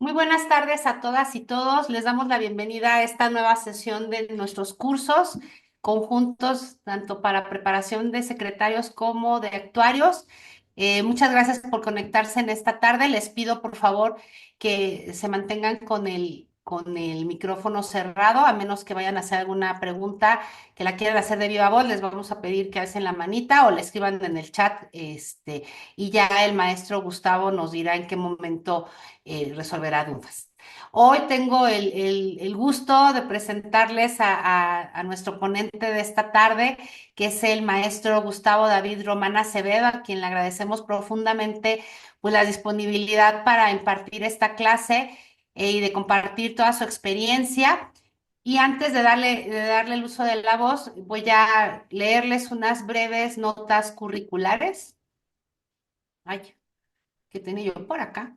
Muy buenas tardes a todas y todos. Les damos la bienvenida a esta nueva sesión de nuestros cursos conjuntos, tanto para preparación de secretarios como de actuarios. Muchas gracias por conectarse en esta tarde. Les pido, por favor, que se mantengan con el micrófono cerrado, a menos que vayan a hacer alguna pregunta que la quieran hacer de viva voz. Les vamos a pedir que alcen la manita o le escriban en el chat, y ya el maestro Gustavo nos dirá en qué momento resolverá dudas. Hoy tengo el gusto de presentarles a nuestro ponente de esta tarde, que es el maestro Gustavo David Román Acevedo, a quien le agradecemos profundamente pues, la disponibilidad para impartir esta clase y de compartir toda su experiencia. Y antes de darle el uso de la voz, voy a leerles unas breves notas curriculares. Ay, ¿qué tenía yo por acá?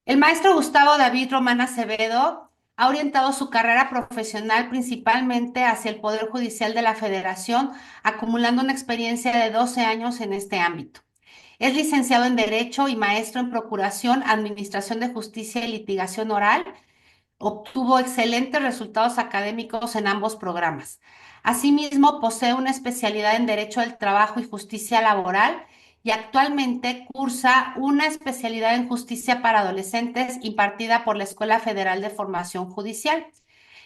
El maestro Gustavo David Román Acevedo ha orientado su carrera profesional principalmente hacia el Poder Judicial de la Federación, acumulando una experiencia de 12 años en este ámbito. Es licenciado en Derecho y maestro en Procuración, Administración de Justicia y Litigación Oral. Obtuvo excelentes resultados académicos en ambos programas. Asimismo, posee una especialidad en Derecho del Trabajo y Justicia Laboral y actualmente cursa una especialidad en Justicia para Adolescentes impartida por la Escuela Federal de Formación Judicial.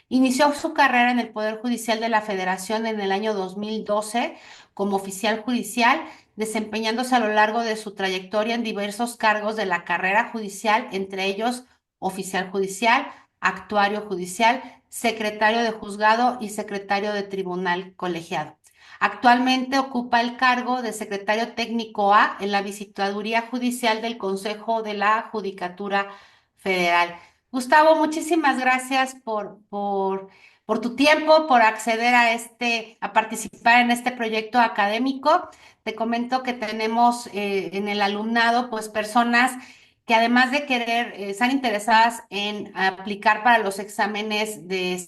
Inició su carrera en el Poder Judicial de la Federación en el año 2012 como oficial judicial, desempeñándose a lo largo de su trayectoria en diversos cargos de la carrera judicial, entre ellos oficial judicial, actuario judicial, secretario de juzgado y secretario de tribunal colegiado. Actualmente ocupa el cargo de secretario técnico A en la Visitaduría Judicial del Consejo de la Judicatura Federal. Gustavo, muchísimas gracias por tu tiempo, por acceder a participar en este proyecto académico. Te comento que tenemos en el alumnado, pues, personas que además de querer, están interesadas en aplicar para los exámenes de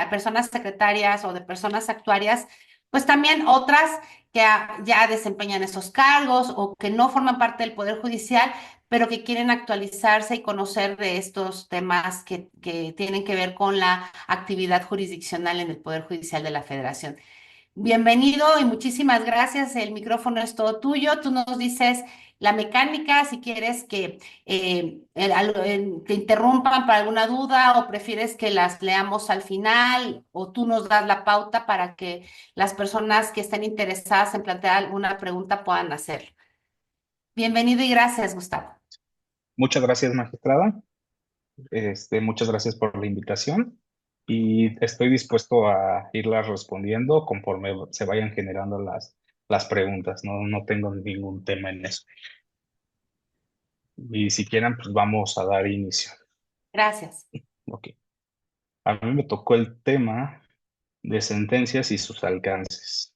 personas secretarias o de personas actuarias, pues también otras que ya desempeñan esos cargos o que no forman parte del Poder Judicial pero que quieren actualizarse y conocer de estos temas que tienen que ver con la actividad jurisdiccional en el Poder Judicial de la Federación. Bienvenido y muchísimas gracias. El micrófono es todo tuyo. Tú nos dices la mecánica, si quieres que te interrumpan para alguna duda o prefieres que las leamos al final o tú nos das la pauta para que las personas que estén interesadas en plantear alguna pregunta puedan hacerlo. Bienvenido y gracias, Gustavo. Muchas gracias, magistrada. Muchas gracias por la invitación y estoy dispuesto a irlas respondiendo conforme se vayan generando las preguntas. No tengo ningún tema en eso. Y si quieren, pues vamos a dar inicio. Gracias. Ok. A mí me tocó el tema de sentencias y sus alcances.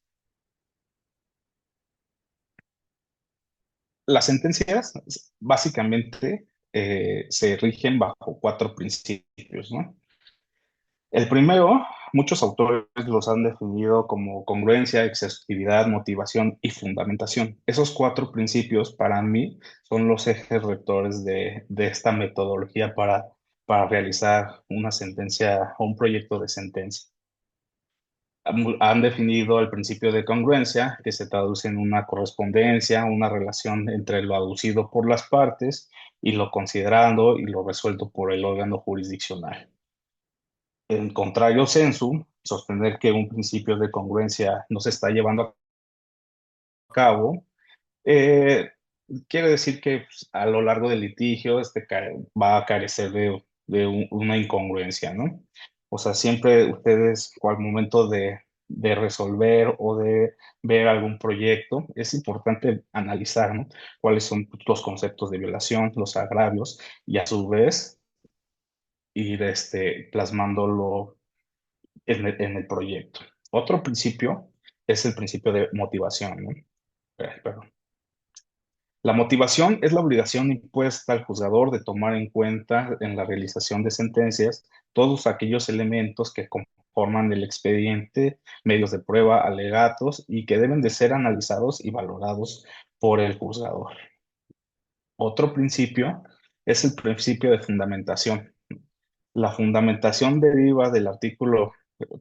Las sentencias básicamente se rigen bajo cuatro principios, ¿no? El primero, muchos autores los han definido como congruencia, exhaustividad, motivación y fundamentación. Esos cuatro principios para mí son los ejes rectores de esta metodología para realizar una sentencia o un proyecto de sentencia. Han definido el principio de congruencia, que se traduce en una correspondencia, una relación entre lo aducido por las partes y lo considerado y lo resuelto por el órgano jurisdiccional. En contrario sensu, sostener que un principio de congruencia no se está llevando a cabo, eh, quiere decir que pues, a lo largo del litigio va a carecer de una incongruencia, ¿no? O sea, siempre ustedes, al momento de resolver o de ver algún proyecto, es importante analizar, ¿no? Cuáles son los conceptos de violación, los agravios, y a su vez ir plasmándolo en el proyecto. Otro principio es el principio de motivación, ¿no? Perdón. La motivación es la obligación impuesta al juzgador de tomar en cuenta en la realización de sentencias todos aquellos elementos que conforman el expediente, medios de prueba, alegatos y que deben de ser analizados y valorados por el juzgador. Otro principio es el principio de fundamentación. La fundamentación deriva del artículo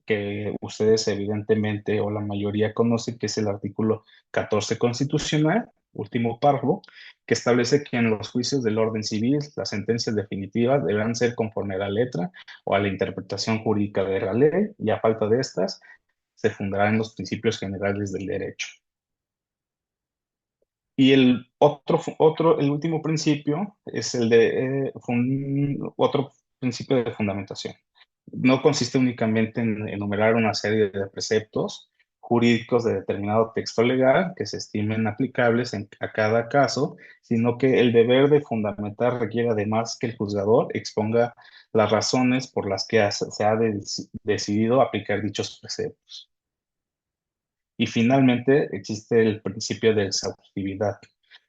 que ustedes evidentemente o la mayoría conocen, que es el artículo 14 constitucional, último párrafo, que establece que en los juicios del orden civil las sentencias definitivas deberán ser conforme a la letra o a la interpretación jurídica de la ley y a falta de estas se fundarán en los principios generales del derecho. Y el último principio es el de otro principio de fundamentación. No consiste únicamente en enumerar una serie de preceptos jurídicos de determinado texto legal que se estimen aplicables a cada caso, sino que el deber de fundamentar requiere además que el juzgador exponga las razones por las que se ha decidido aplicar dichos preceptos. Y finalmente existe el principio de exhaustividad.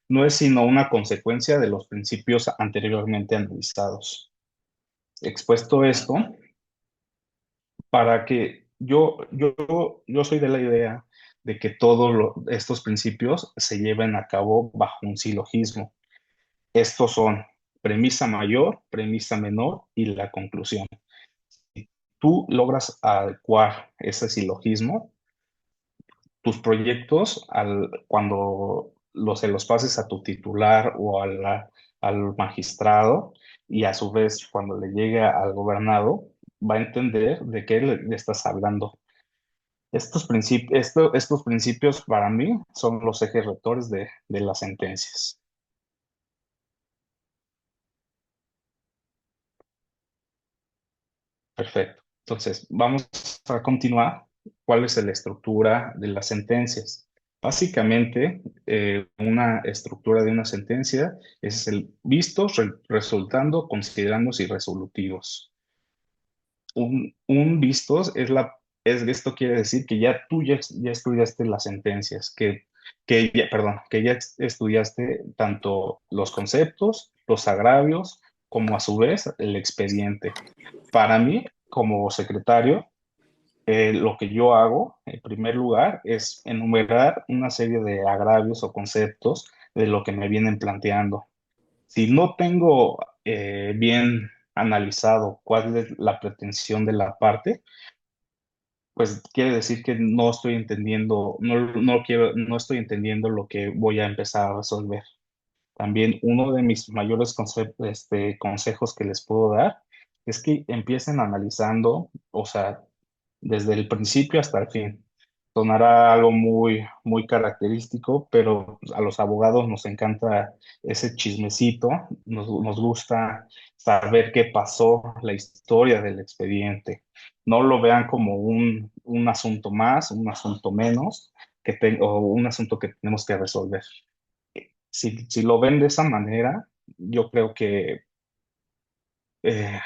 No es sino una consecuencia de los principios anteriormente analizados. Expuesto esto, para que yo soy de la idea de que todos estos principios se lleven a cabo bajo un silogismo. Estos son premisa mayor, premisa menor y la conclusión. Si tú logras adecuar ese silogismo, tus proyectos, cuando se los pases a tu titular o al magistrado, y a su vez cuando le llegue al gobernado, va a entender de qué le estás hablando. Estos principios para mí son los ejes rectores de las sentencias. Perfecto. Entonces, vamos a continuar. ¿Cuál es la estructura de las sentencias? Básicamente, una estructura de una sentencia es el vistos, resultando, considerandos y resolutivos. Un vistos esto quiere decir que ya estudiaste las sentencias, perdón, que ya estudiaste tanto los conceptos, los agravios, como a su vez el expediente. Para mí, como secretario, lo que yo hago, en primer lugar, es enumerar una serie de agravios o conceptos de lo que me vienen planteando. Si no tengo bien analizado cuál es la pretensión de la parte, pues quiere decir que no estoy entendiendo, no estoy entendiendo lo que voy a empezar a resolver. También uno de mis mayores consejos que les puedo dar es que empiecen analizando, o sea, desde el principio hasta el fin. Sonará algo muy característico, pero pues, a los abogados nos encanta ese chismecito, nos gusta saber qué pasó, la historia del expediente. No lo vean como un asunto más, un asunto menos, o un asunto que tenemos que resolver. Si lo ven de esa manera, yo creo que eh,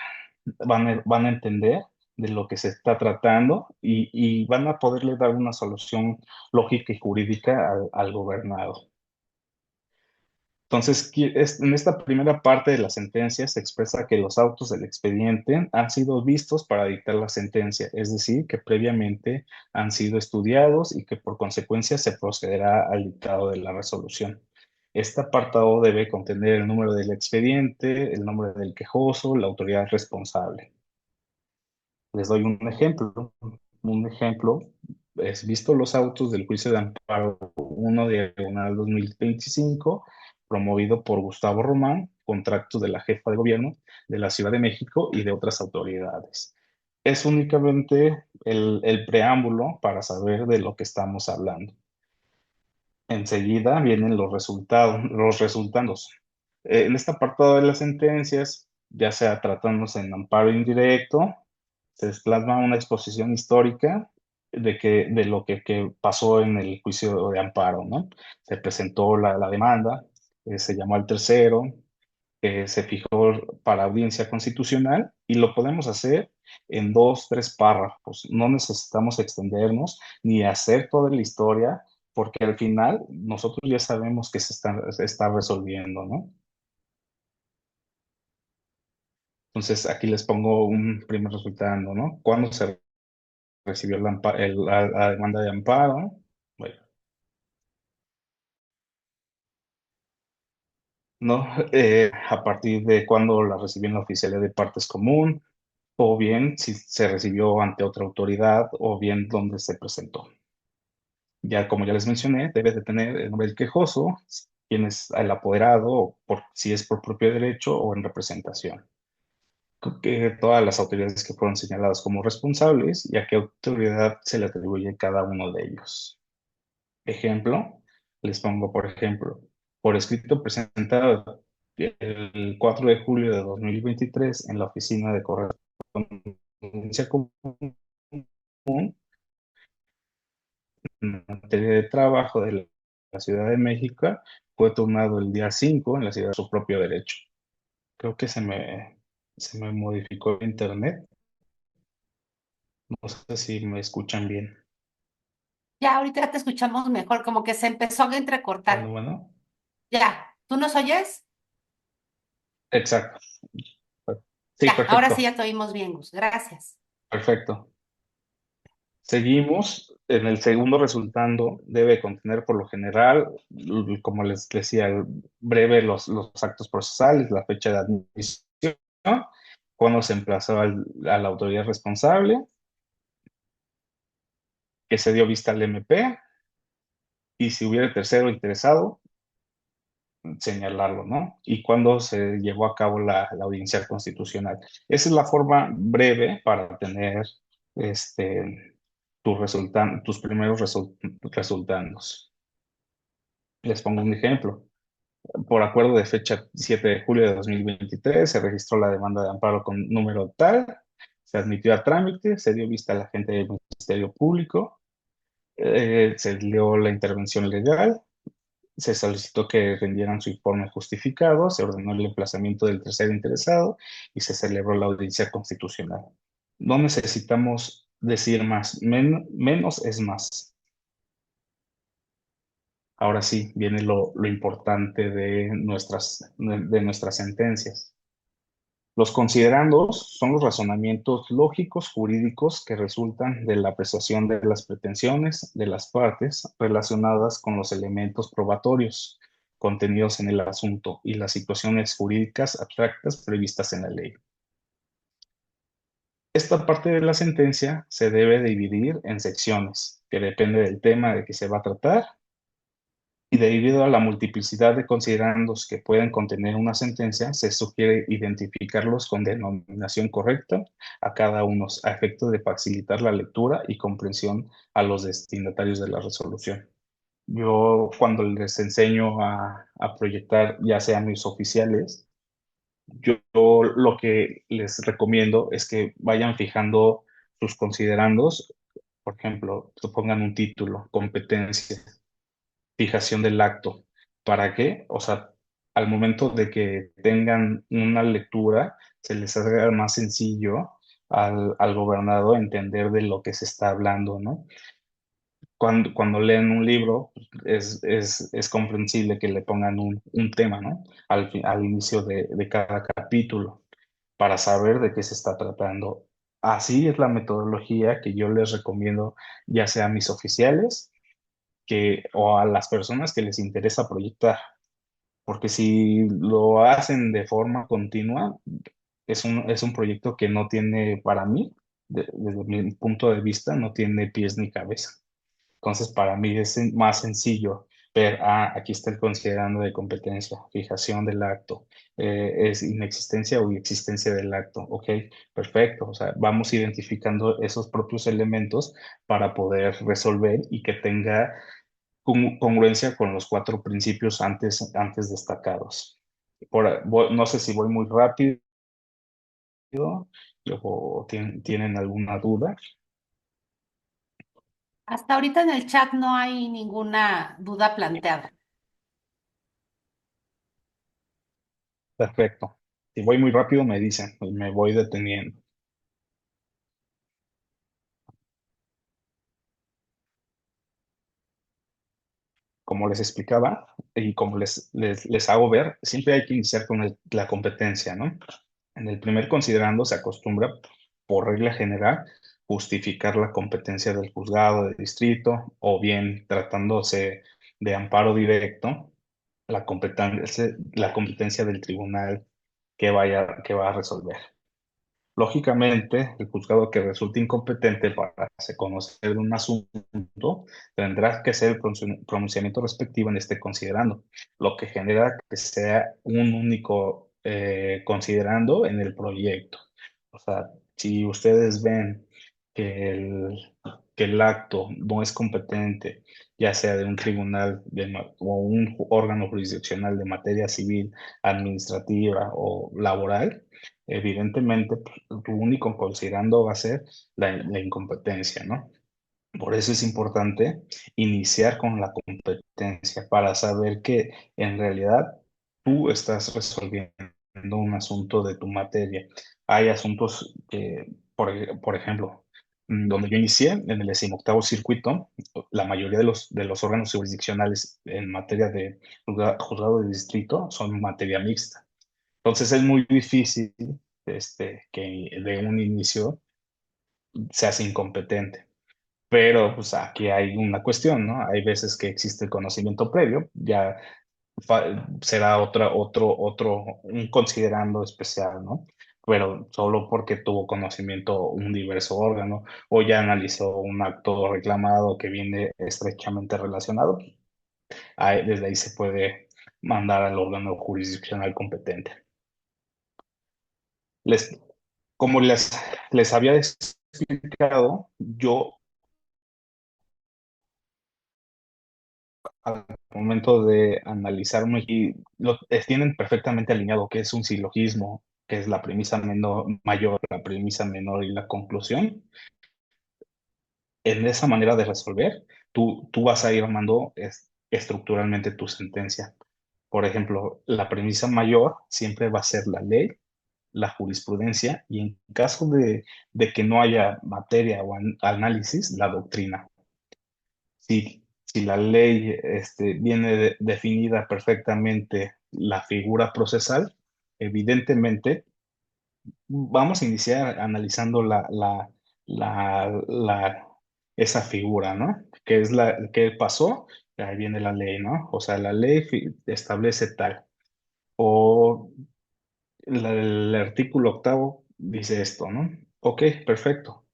van a entender de lo que se está tratando y van a poderle dar una solución lógica y jurídica al gobernado. Entonces, en esta primera parte de la sentencia se expresa que los autos del expediente han sido vistos para dictar la sentencia, es decir, que previamente han sido estudiados y que por consecuencia se procederá al dictado de la resolución. Este apartado debe contener el número del expediente, el nombre del quejoso, la autoridad responsable. Les doy un ejemplo. Un ejemplo es visto los autos del juicio de amparo 1 diagonal 2025, promovido por Gustavo Román, contrato de la jefa de gobierno de la Ciudad de México y de otras autoridades. Es únicamente el preámbulo para saber de lo que estamos hablando. Enseguida vienen los resultados, los resultandos. En este apartado de las sentencias, ya sea tratándose en amparo indirecto, se plasma una exposición histórica de lo que pasó en el juicio de amparo, ¿no? Se presentó la demanda, se llamó al tercero, se fijó para audiencia constitucional y lo podemos hacer en dos, tres párrafos. No necesitamos extendernos ni hacer toda la historia porque al final nosotros ya sabemos que se está resolviendo, ¿no? Entonces aquí les pongo un primer resultado, ¿no? ¿Cuándo se recibió la demanda de amparo? Bueno, ¿no? A partir de cuando la recibió en la oficialía de partes común, o bien si se recibió ante otra autoridad, o bien donde se presentó. Ya como ya les mencioné, debe de tener el nombre del quejoso, quién es el apoderado, o si es por propio derecho o en representación. Que todas las autoridades que fueron señaladas como responsables y a qué autoridad se le atribuye cada uno de ellos. Ejemplo, les pongo por ejemplo, por escrito presentado el 4 de julio de 2023 en la Oficina de Correspondencia Común en materia de trabajo de la Ciudad de México, fue turnado el día 5 en la ciudad de su propio derecho. Creo que se me modificó el internet. No sé si me escuchan bien. Ya, ahorita te escuchamos mejor, como que se empezó a Bueno, entrecortar. bueno. Ya, ¿tú nos oyes? Exacto. Sí, Ya, ahora sí perfecto. ya te oímos bien, Gus. Gracias. Perfecto. Seguimos. En el segundo resultando debe contener por lo general, como les decía, breve los actos procesales, la fecha de admisión, cuando se emplazó a la autoridad responsable, que se dio vista al MP y si hubiera tercero interesado, señalarlo, ¿no? Y cuándo se llevó a cabo la audiencia constitucional. Esa es la forma breve para tener tus primeros resultandos. Les pongo un ejemplo. Por acuerdo de fecha 7 de julio de 2023, se registró la demanda de amparo con número tal, se admitió a trámite, se dio vista al agente del Ministerio Público, se dio la intervención legal, se solicitó que rindieran su informe justificado, se ordenó el emplazamiento del tercero interesado y se celebró la audiencia constitucional. No necesitamos decir más, menos es más. Ahora sí, viene lo importante de nuestras sentencias. Los considerandos son los razonamientos lógicos jurídicos que resultan de la apreciación de las pretensiones de las partes relacionadas con los elementos probatorios contenidos en el asunto y las situaciones jurídicas abstractas previstas en la ley. Esta parte de la sentencia se debe dividir en secciones, que depende del tema de que se va a tratar y debido a la multiplicidad de considerandos que pueden contener una sentencia, se sugiere identificarlos con denominación correcta a cada uno, a efecto de facilitar la lectura y comprensión a los destinatarios de la resolución. Yo cuando les enseño a proyectar, ya sean mis oficiales, yo lo que les recomiendo es que vayan fijando sus considerandos, por ejemplo, que pongan un título, competencia, fijación del acto. ¿Para qué? O sea, al momento de que tengan una lectura, se les haga más sencillo al gobernador entender de lo que se está hablando, ¿no? Cuando leen un libro, es comprensible que le pongan un tema, ¿no? Al inicio de cada capítulo, para saber de qué se está tratando. Así es la metodología que yo les recomiendo, ya sea a mis oficiales o a las personas que les interesa proyectar, porque si lo hacen de forma continua, es un proyecto que no tiene, para mí, desde mi punto de vista, no tiene pies ni cabeza. Entonces, para mí es más sencillo ver, aquí está el considerando de competencia, fijación del acto, es inexistencia o existencia del acto. Ok, perfecto. O sea, vamos identificando esos propios elementos para poder resolver y que tenga congruencia con los cuatro principios antes destacados. No sé si voy muy rápido o tienen alguna duda. Hasta ahorita en el chat no hay ninguna duda planteada. Perfecto. Si voy muy rápido, me dicen y me voy deteniendo. Como les explicaba y como les hago ver, siempre hay que iniciar con la competencia, ¿no? En el primer considerando se acostumbra, por regla general, justificar la competencia del juzgado de distrito o bien tratándose de amparo directo, la competencia del tribunal que va a resolver. Lógicamente, el juzgado que resulte incompetente para conocer un asunto tendrá que hacer el pronunciamiento respectivo en este considerando, lo que genera que sea un único considerando en el proyecto. O sea, si ustedes ven que que el acto no es competente, ya sea de un tribunal o un órgano jurisdiccional de materia civil, administrativa o laboral, evidentemente, pues, tu único considerando va a ser la incompetencia, ¿no? Por eso es importante iniciar con la competencia para saber que en realidad tú estás resolviendo un asunto de tu materia. Hay asuntos que, por ejemplo, donde yo inicié, en el 18º circuito, la mayoría de los órganos jurisdiccionales en materia de juzgado de distrito son materia mixta. Entonces es muy difícil que de un inicio seas incompetente. Pero pues aquí hay una cuestión, ¿no? Hay veces que existe el conocimiento previo, ya será un considerando especial, ¿no? Pero solo porque tuvo conocimiento un diverso órgano o ya analizó un acto reclamado que viene estrechamente relacionado, desde ahí se puede mandar al órgano jurisdiccional competente. Les, como les había explicado, yo al momento de analizar y tienen perfectamente alineado qué es un silogismo, qué es la premisa mayor, la premisa menor y la conclusión. En esa manera de resolver, tú vas a ir armando estructuralmente tu sentencia. Por ejemplo, la premisa mayor siempre va a ser la ley, la jurisprudencia y en caso de que no haya materia o análisis, la doctrina. Si la ley viene definida perfectamente la figura procesal, evidentemente vamos a iniciar analizando esa figura, ¿no? ¿Qué pasó? Ahí viene la ley, ¿no? O sea, la ley establece tal. O el artículo octavo dice esto, ¿no? Ok, perfecto.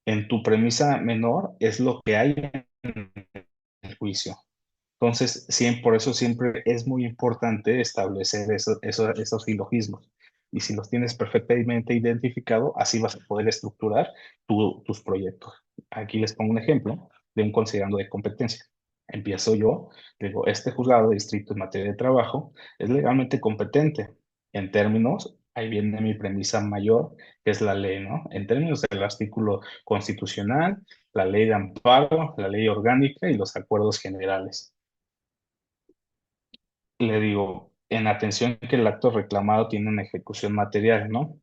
En tu premisa menor es lo que hay en el juicio. Entonces, por eso siempre es muy importante establecer esos silogismos. Y si los tienes perfectamente identificado, así vas a poder estructurar tus proyectos. Aquí les pongo un ejemplo de un considerando de competencia. Empiezo yo, digo, este juzgado de distrito en materia de trabajo es legalmente competente en términos, ahí viene mi premisa mayor, que es la ley, ¿no? En términos del artículo constitucional, la ley de amparo, la ley orgánica y los acuerdos generales. Le digo, en atención que el acto reclamado tiene una ejecución material, ¿no?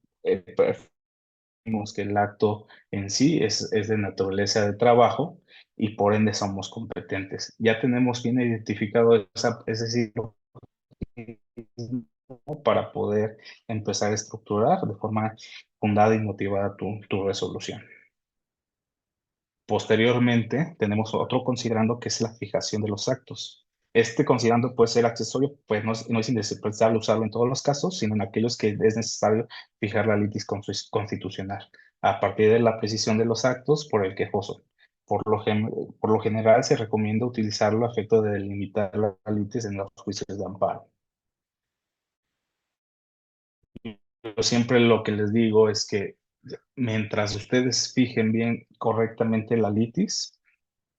Vemos que el acto en sí es de naturaleza de trabajo y por ende somos competentes. Ya tenemos bien identificado ese ciclo para poder empezar a estructurar de forma fundada y motivada tu resolución. Posteriormente, tenemos otro considerando que es la fijación de los actos. Este considerando puede ser accesorio, pues no es indispensable usarlo en todos los casos, sino en aquellos que es necesario fijar la litis constitucional, a partir de la precisión de los actos por el quejoso. Por lo general, se recomienda utilizarlo a efecto de delimitar la litis en los juicios de amparo. Yo siempre lo que les digo es que mientras ustedes fijen bien correctamente la litis,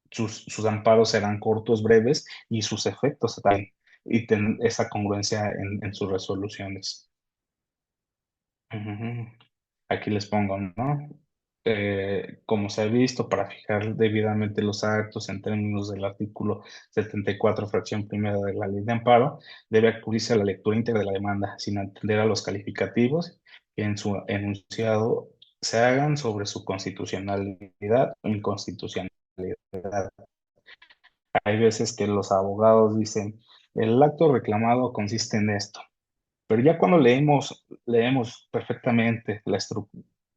sus amparos serán cortos, breves y sus efectos también, y esa congruencia en sus resoluciones. Ujú. Aquí les pongo, ¿no? Como se ha visto, para fijar debidamente los actos en términos del artículo 74, fracción primera de la ley de amparo, debe acudirse a la lectura íntegra de la demanda, sin atender a los calificativos que en su enunciado se hagan sobre su constitucionalidad o inconstitucionalidad. Hay veces que los abogados dicen, el acto reclamado consiste en esto, pero ya cuando leemos perfectamente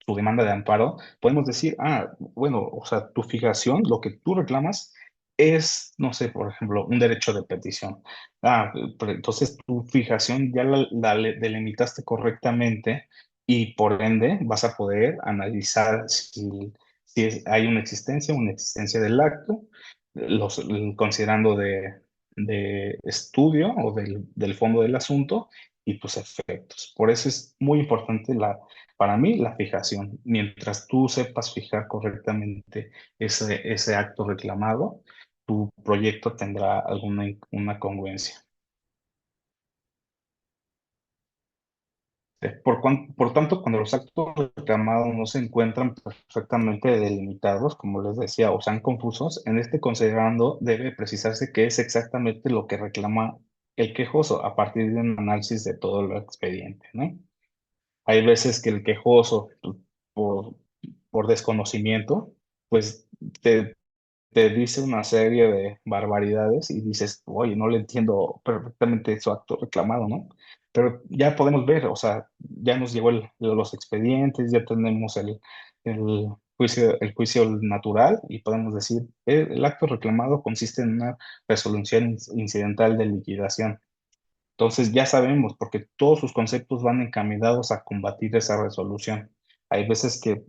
su demanda de amparo, podemos decir, bueno, o sea, tu fijación, lo que tú reclamas, es, no sé, por ejemplo, un derecho de petición. Pero entonces tu fijación ya delimitaste correctamente y por ende vas a poder analizar si hay una existencia del acto, considerando de estudio o del fondo del asunto y tus efectos. Por eso es muy importante para mí la fijación. Mientras tú sepas fijar correctamente ese acto reclamado, tu proyecto tendrá alguna una congruencia. Por tanto, cuando los actos reclamados no se encuentran perfectamente delimitados, como les decía, o sean confusos, en este considerando debe precisarse qué es exactamente lo que reclama el quejoso a partir de un análisis de todo el expediente, ¿no? Hay veces que el quejoso, por, por desconocimiento, pues te dice una serie de barbaridades y dices, oye, no le entiendo perfectamente su acto reclamado, ¿no? Pero ya podemos ver, o sea, ya nos llegó los expedientes, ya tenemos el juicio natural y podemos decir, el acto reclamado consiste en una resolución incidental de liquidación. Entonces ya sabemos, porque todos sus conceptos van encaminados a combatir esa resolución. Hay veces que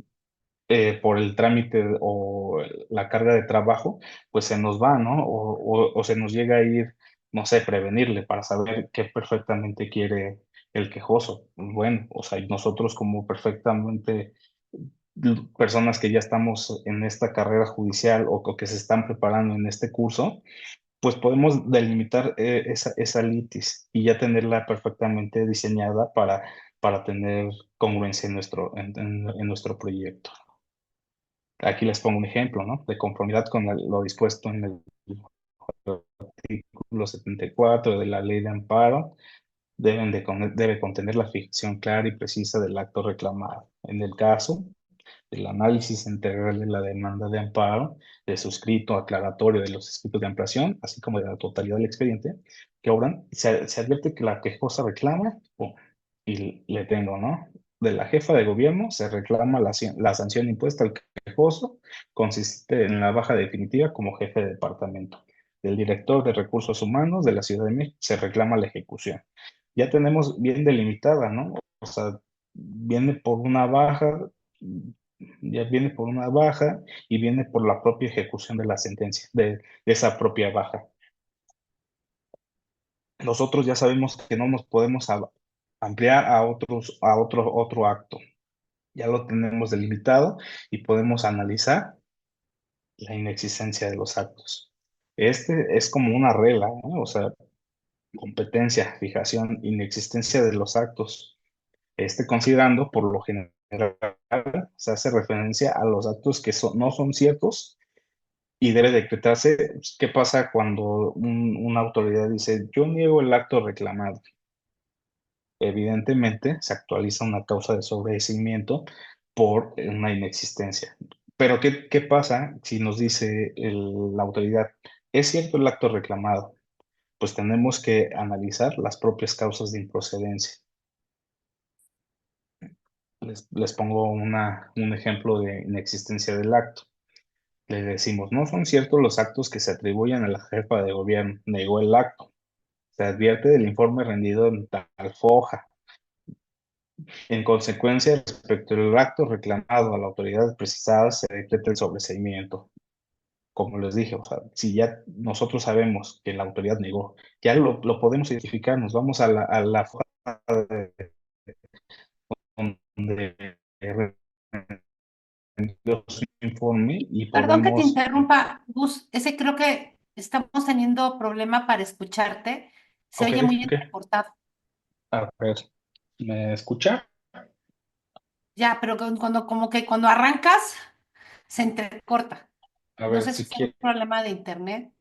por el trámite o la carga de trabajo, pues se nos va, ¿no? O se nos llega a ir, no sé, prevenirle para saber qué perfectamente quiere el quejoso. Bueno, o sea, y nosotros como perfectamente personas que ya estamos en esta carrera judicial o que se están preparando en este curso, pues podemos delimitar esa litis y ya tenerla perfectamente diseñada para tener congruencia en nuestro proyecto. Aquí les pongo un ejemplo, ¿no? De conformidad con lo dispuesto en el artículo 74 de la Ley de Amparo, debe contener la ficción clara y precisa del acto reclamado. En el caso, el análisis integral de la demanda de amparo, de su escrito aclaratorio de los escritos de ampliación, así como de la totalidad del expediente que obran, se advierte que la quejosa reclama, pum, y le tengo, ¿no? De la jefa de gobierno se reclama la sanción impuesta al quejoso, consiste en la baja definitiva como jefe de departamento. Del director de recursos humanos de la Ciudad de México se reclama la ejecución. Ya tenemos bien delimitada, ¿no? O sea, viene por una baja, ya viene por una baja y viene por la propia ejecución de la sentencia, de esa propia baja. Nosotros ya sabemos que no nos podemos ampliar otro acto. Ya lo tenemos delimitado y podemos analizar la inexistencia de los actos. Este es como una regla, ¿no? O sea, competencia, fijación, inexistencia de los actos. Considerando por lo general se hace referencia a los actos que no son ciertos y debe decretarse. Pues, ¿qué pasa cuando una autoridad dice, yo niego el acto reclamado? Evidentemente se actualiza una causa de sobreseimiento por una inexistencia. Pero ¿qué pasa si nos dice la autoridad, es cierto el acto reclamado? Pues tenemos que analizar las propias causas de improcedencia. Les pongo un ejemplo de inexistencia del acto. Le decimos, no son ciertos los actos que se atribuyen a la jefa de gobierno, negó el acto. Se advierte del informe rendido en tal foja. En consecuencia, respecto al acto reclamado a la autoridad precisada, se decreta el sobreseimiento. Como les dije, o sea, si ya nosotros sabemos que la autoridad negó, ya lo podemos identificar, nos vamos a la foja donde rendió su informe y Perdón que te podemos, interrumpa, Gus, ese creo que estamos teniendo problema para escucharte. Se ok, oye muy ok, entrecortado. a ver, ¿me escucha? Ya, pero cuando como que cuando arrancas se entrecorta. A No ver sé si si sea un quiero problema de internet.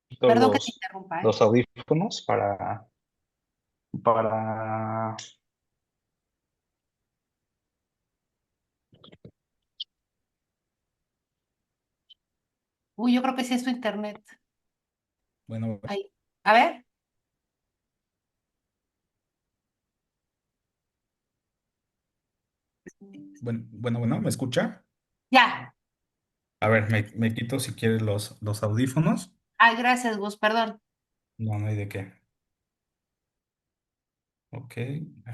quito Perdón que te interrumpa, ¿eh? los audífonos para, Uy, yo creo que sí es tu internet. bueno, Ahí. A ver, bueno, ¿me escucha? ya. A ver, me quito si quieres los audífonos. Ay, gracias, Gus, perdón. No, no hay de qué. Ok.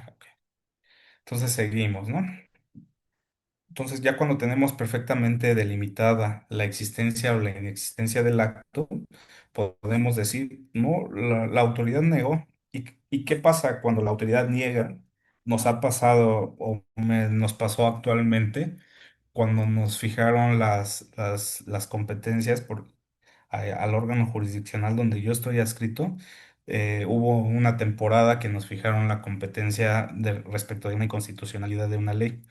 Ok. Entonces seguimos, ¿no? Entonces, ya cuando tenemos perfectamente delimitada la existencia o la inexistencia del acto, podemos decir, no, la autoridad negó. Y qué pasa cuando la autoridad niega? Nos ha pasado o nos pasó actualmente cuando nos fijaron las competencias al órgano jurisdiccional donde yo estoy adscrito. Hubo una temporada que nos fijaron la competencia respecto de una inconstitucionalidad de una ley.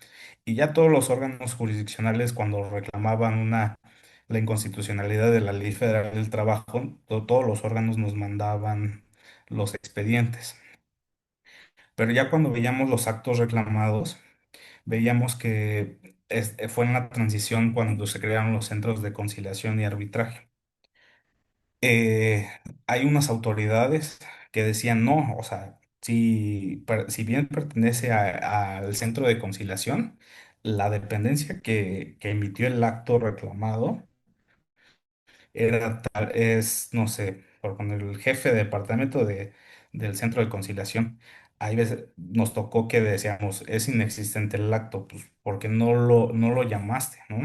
Y ya todos los órganos jurisdiccionales, cuando reclamaban la inconstitucionalidad de la Ley Federal del Trabajo, todos los órganos nos mandaban los expedientes. Pero ya cuando veíamos los actos reclamados, veíamos que fue en la transición cuando se crearon los centros de conciliación y arbitraje. Hay unas autoridades que decían no, o sea, si bien pertenece al centro de conciliación, la dependencia que emitió el acto reclamado no sé, por poner el jefe de departamento del centro de conciliación. Hay veces nos tocó que decíamos, es inexistente el acto, pues porque no lo llamaste, ¿no?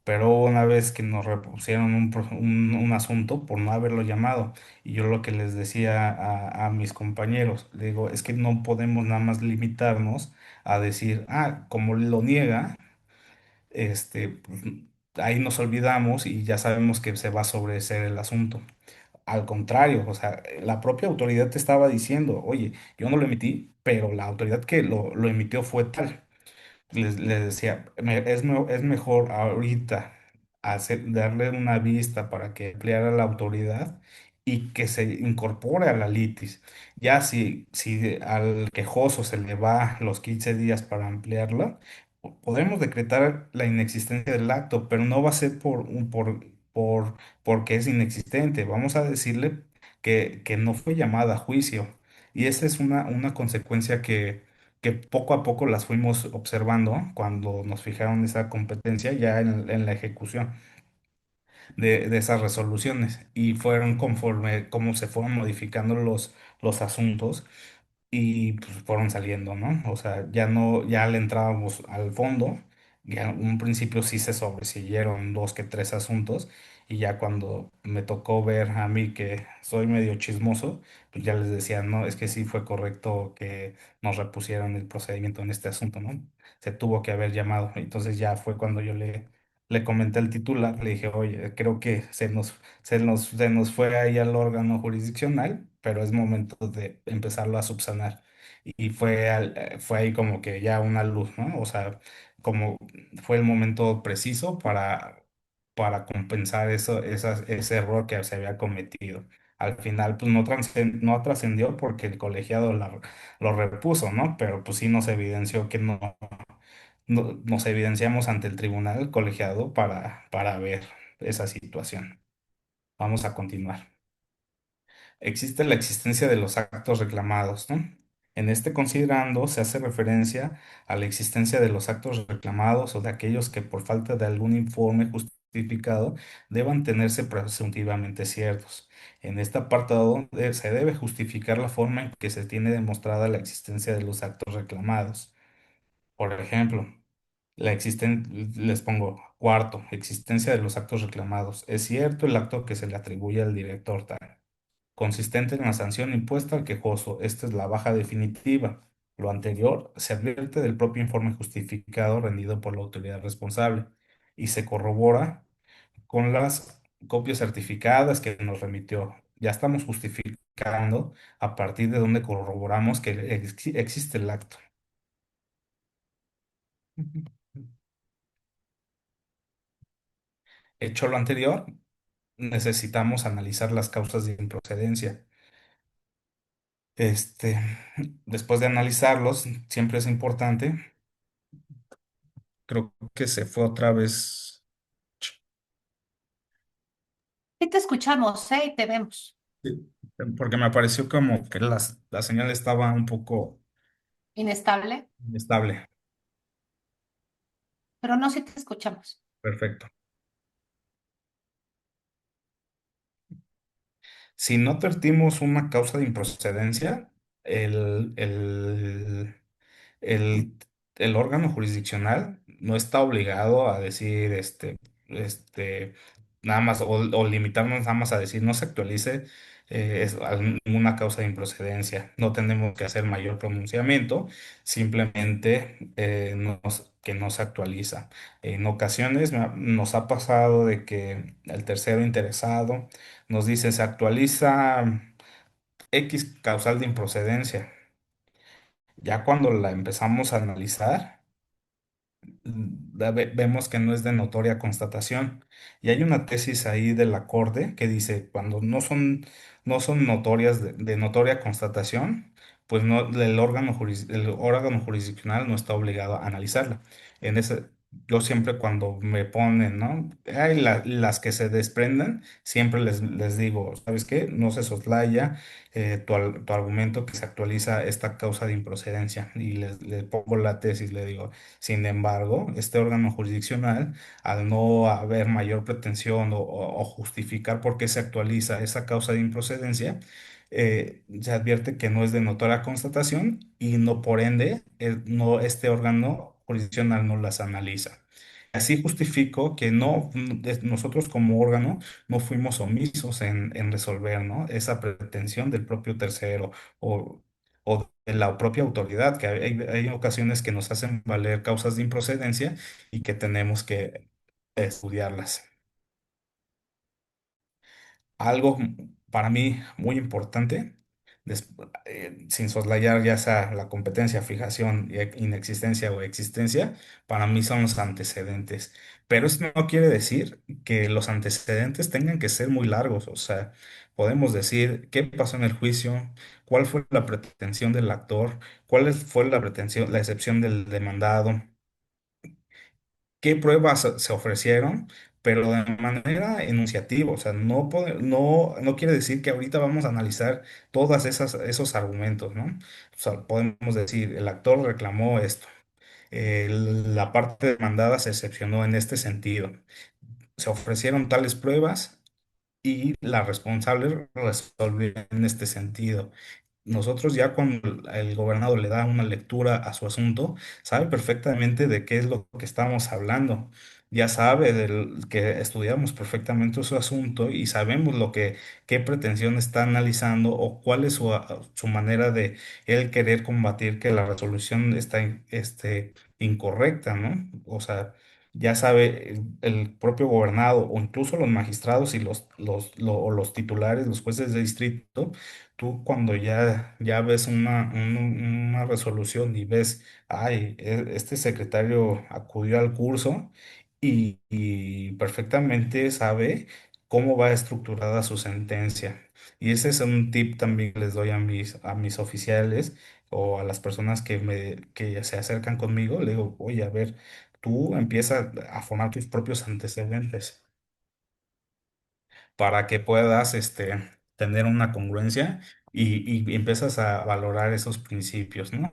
Pero hubo una vez que nos repusieron un asunto por no haberlo llamado. Y yo lo que les decía a mis compañeros, le digo, es que no podemos nada más limitarnos a decir, como lo niega, pues, ahí nos olvidamos y ya sabemos que se va a sobreseer el asunto. Al contrario, o sea, la propia autoridad te estaba diciendo, oye, yo no lo emití, pero la autoridad que lo emitió fue tal. Les decía, es mejor ahorita darle una vista para que ampliara la autoridad y que se incorpore a la litis. Ya si al quejoso se le va los 15 días para ampliarla, podemos decretar la inexistencia del acto, pero no va a ser porque es inexistente. Vamos a decirle que no fue llamada a juicio. Y esa es una consecuencia que poco a poco las fuimos observando cuando nos fijaron esa competencia ya en la ejecución de esas resoluciones y fueron conforme cómo se fueron modificando los asuntos y pues fueron saliendo, ¿no? O sea, ya no, ya le entrábamos al fondo, ya en un principio sí se sobresiguieron dos que tres asuntos, y ya cuando me tocó ver a mí que soy medio chismoso, pues ya les decía, no, es que sí fue correcto que nos repusieran el procedimiento en este asunto, ¿no? Se tuvo que haber llamado. Entonces ya fue cuando yo le comenté al titular, le dije, oye, creo que se nos fue ahí al órgano jurisdiccional, pero es momento de empezarlo a subsanar. Y fue ahí como que ya una luz, ¿no? O sea, como fue el momento preciso para compensar ese error que se había cometido. Al final, pues no trascendió porque el colegiado lo repuso, ¿no? Pero pues sí nos evidenció que nos evidenciamos ante el tribunal colegiado para ver esa situación. Vamos a continuar. Existe la existencia de los actos reclamados, ¿no? En este considerando se hace referencia a la existencia de los actos reclamados o de aquellos que por falta de algún informe justificado deban tenerse presuntivamente ciertos. En este apartado se debe justificar la forma en que se tiene demostrada la existencia de los actos reclamados. Por ejemplo, les pongo cuarto, existencia de los actos reclamados. Es cierto el acto que se le atribuye al director tal, consistente en la sanción impuesta al quejoso. Esta es la baja definitiva. Lo anterior se advierte del propio informe justificado rendido por la autoridad responsable y se corrobora con las copias certificadas que nos remitió. Ya estamos justificando a partir de donde corroboramos que existe el acto. Hecho lo anterior, necesitamos analizar las causas de improcedencia. Este, después de analizarlos, siempre es importante. Creo que se fue otra vez. Sí te escuchamos, ¿eh? Y te vemos. Sí, porque me pareció como que la señal estaba un poco Inestable, inestable. pero no, sí te escuchamos. Perfecto. Si no advertimos una causa de improcedencia, el, el, el, el órgano jurisdiccional no está obligado a decir, nada más, o limitarnos nada más a decir, no se actualice ninguna causa de improcedencia. No tenemos que hacer mayor pronunciamiento, simplemente que no se actualiza. En ocasiones nos ha pasado de que el tercero interesado nos dice, se actualiza X causal de improcedencia. Ya cuando la empezamos a analizar, vemos que no es de notoria constatación. Y hay una tesis ahí de la Corte que dice, cuando no son notorias de notoria constatación, pues no, el órgano jurisdiccional no está obligado a analizarla. En ese, yo siempre cuando me ponen, ¿no? Hay las que se desprenden, siempre les digo, ¿sabes qué? No se soslaya tu argumento que se actualiza esta causa de improcedencia. Y le pongo la tesis, le digo. Sin embargo, este órgano jurisdiccional, al no haber mayor pretensión o justificar por qué se actualiza esa causa de improcedencia, se advierte que no es de notoria constatación y no por ende, no, este órgano jurisdiccional no las analiza. Así justifico que nosotros como órgano no fuimos omisos en resolver, ¿no? Esa pretensión del propio tercero o, o de la propia autoridad, que hay ocasiones que nos hacen valer causas de improcedencia y que tenemos que estudiarlas. Algo para mí muy importante, sin soslayar ya sea la competencia, fijación, inexistencia o existencia, para mí son los antecedentes. Pero esto no quiere decir que los antecedentes tengan que ser muy largos. O sea, podemos decir qué pasó en el juicio, cuál fue la pretensión del actor, fue la pretensión, la excepción del demandado, qué pruebas se ofrecieron, pero de manera enunciativa. O sea, no quiere decir que ahorita vamos a analizar todas esos argumentos, ¿no? O sea, podemos decir, el actor reclamó esto, la parte demandada se excepcionó en este sentido, se ofrecieron tales pruebas y la responsable resolvió en este sentido. Nosotros ya cuando el gobernador le da una lectura a su asunto, sabe perfectamente de qué es lo que estamos hablando. Ya sabe que estudiamos perfectamente su asunto y sabemos qué pretensión está analizando o cuál es su manera de él querer combatir que la resolución está incorrecta, ¿no? O sea, ya sabe el propio gobernado o incluso los magistrados y o los titulares, los jueces de distrito. Tú cuando ya ves una resolución y ves, ay, este secretario acudió al curso y perfectamente sabe cómo va estructurada su sentencia. Y ese es un tip también que les doy a mis oficiales o a las personas que se acercan conmigo. Le digo, oye, a ver, tú empiezas a formar tus propios antecedentes para que puedas tener una congruencia y empiezas a valorar esos principios, ¿no?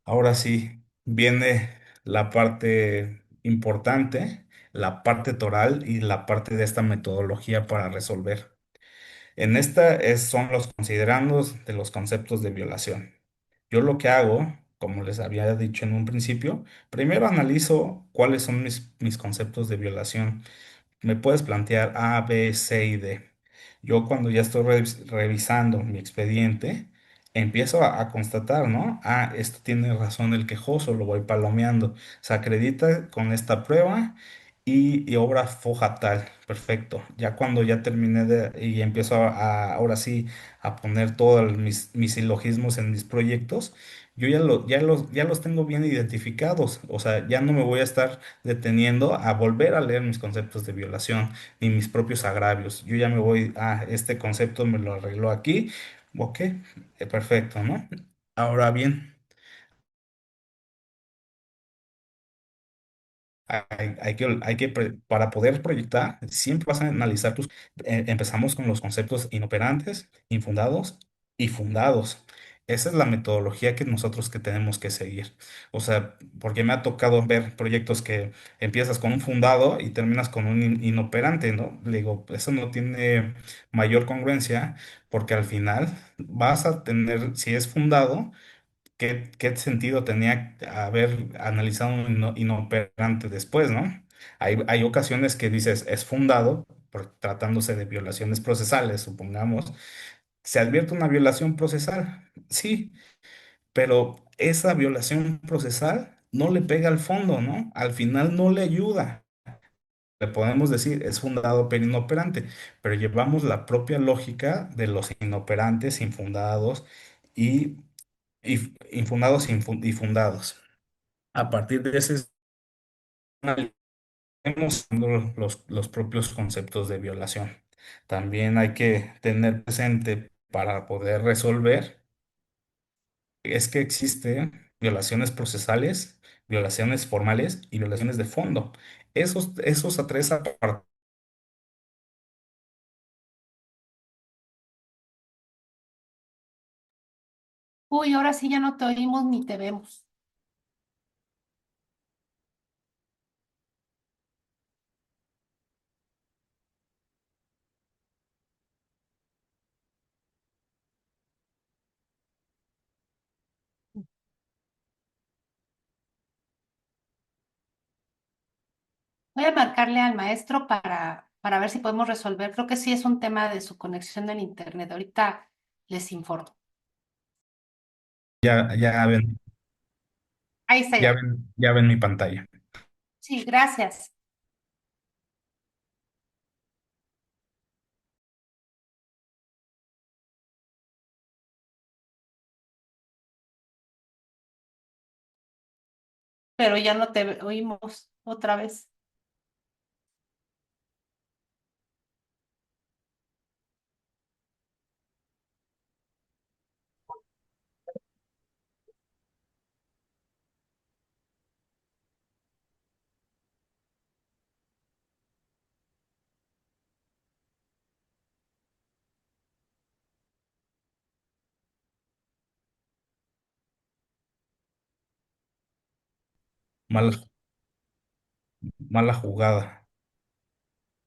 Ahora sí, viene la parte importante, la parte toral y la parte de esta metodología para resolver. En esta son los considerandos de los conceptos de violación. Yo lo que hago, como les había dicho en un principio, primero analizo cuáles son mis conceptos de violación. Me puedes plantear A, B, C y D. Yo cuando ya estoy revisando mi expediente, empiezo a constatar, ¿no? Ah, esto tiene razón el quejoso, lo voy palomeando. Se acredita con esta prueba y obra foja tal. Perfecto. Ya cuando ya terminé y empiezo ahora sí a poner todos mis silogismos en mis proyectos, yo ya los tengo bien identificados. O sea, ya no me voy a estar deteniendo a volver a leer mis conceptos de violación ni mis propios agravios. Yo ya me voy, este concepto me lo arregló aquí, ok, perfecto, ¿no? Ahora bien, para poder proyectar, siempre vas a analizar empezamos con los conceptos inoperantes, infundados y fundados. Esa es la metodología que nosotros que tenemos que seguir. O sea, porque me ha tocado ver proyectos que empiezas con un fundado y terminas con un inoperante, ¿no? Le digo, eso no tiene mayor congruencia porque al final vas a tener, si es fundado, ¿qué sentido tenía haber analizado un inoperante después, ¿no? Hay ocasiones que dices, es fundado, tratándose de violaciones procesales, supongamos. ¿Se advierte una violación procesal? Sí, pero esa violación procesal no le pega al fondo, ¿no? Al final no le ayuda. Le podemos decir, es fundado pero inoperante, pero llevamos la propia lógica de los inoperantes, infundados y, infundados y fundados. A partir de ese, vemos los propios conceptos de violación. También hay que tener presente para poder resolver es que existen violaciones procesales, violaciones formales y violaciones de fondo. Esos a tres apartados. Uy, ahora sí ya no te oímos ni te vemos. Voy a marcarle al maestro para ver si podemos resolver. Creo que sí es un tema de su conexión al internet. Ahorita les informo. Ya ven, Ahí está ya. ya ven mi pantalla. Sí, gracias. Pero ya no te oímos otra vez. Mala, mala jugada.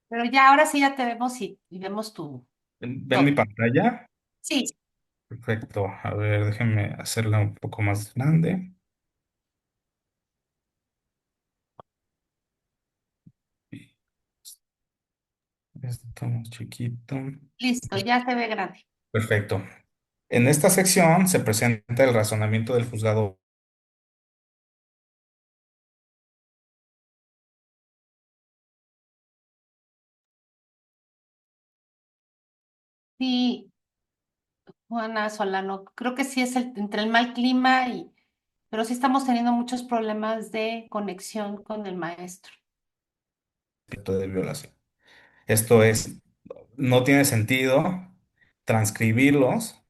Pero ya, ahora sí ya te vemos y vemos tu ¿Ven mi todo. pantalla? Sí, Perfecto. A ver, déjenme hacerla un poco más grande. Esto más chiquito. listo, ya se ve grande. Perfecto. En esta sección se presenta el razonamiento del juzgado. Sí, Juana Solano, creo que sí es entre el mal clima pero sí estamos teniendo muchos problemas de conexión con el maestro. De violación. Esto es, no tiene sentido transcribirlos,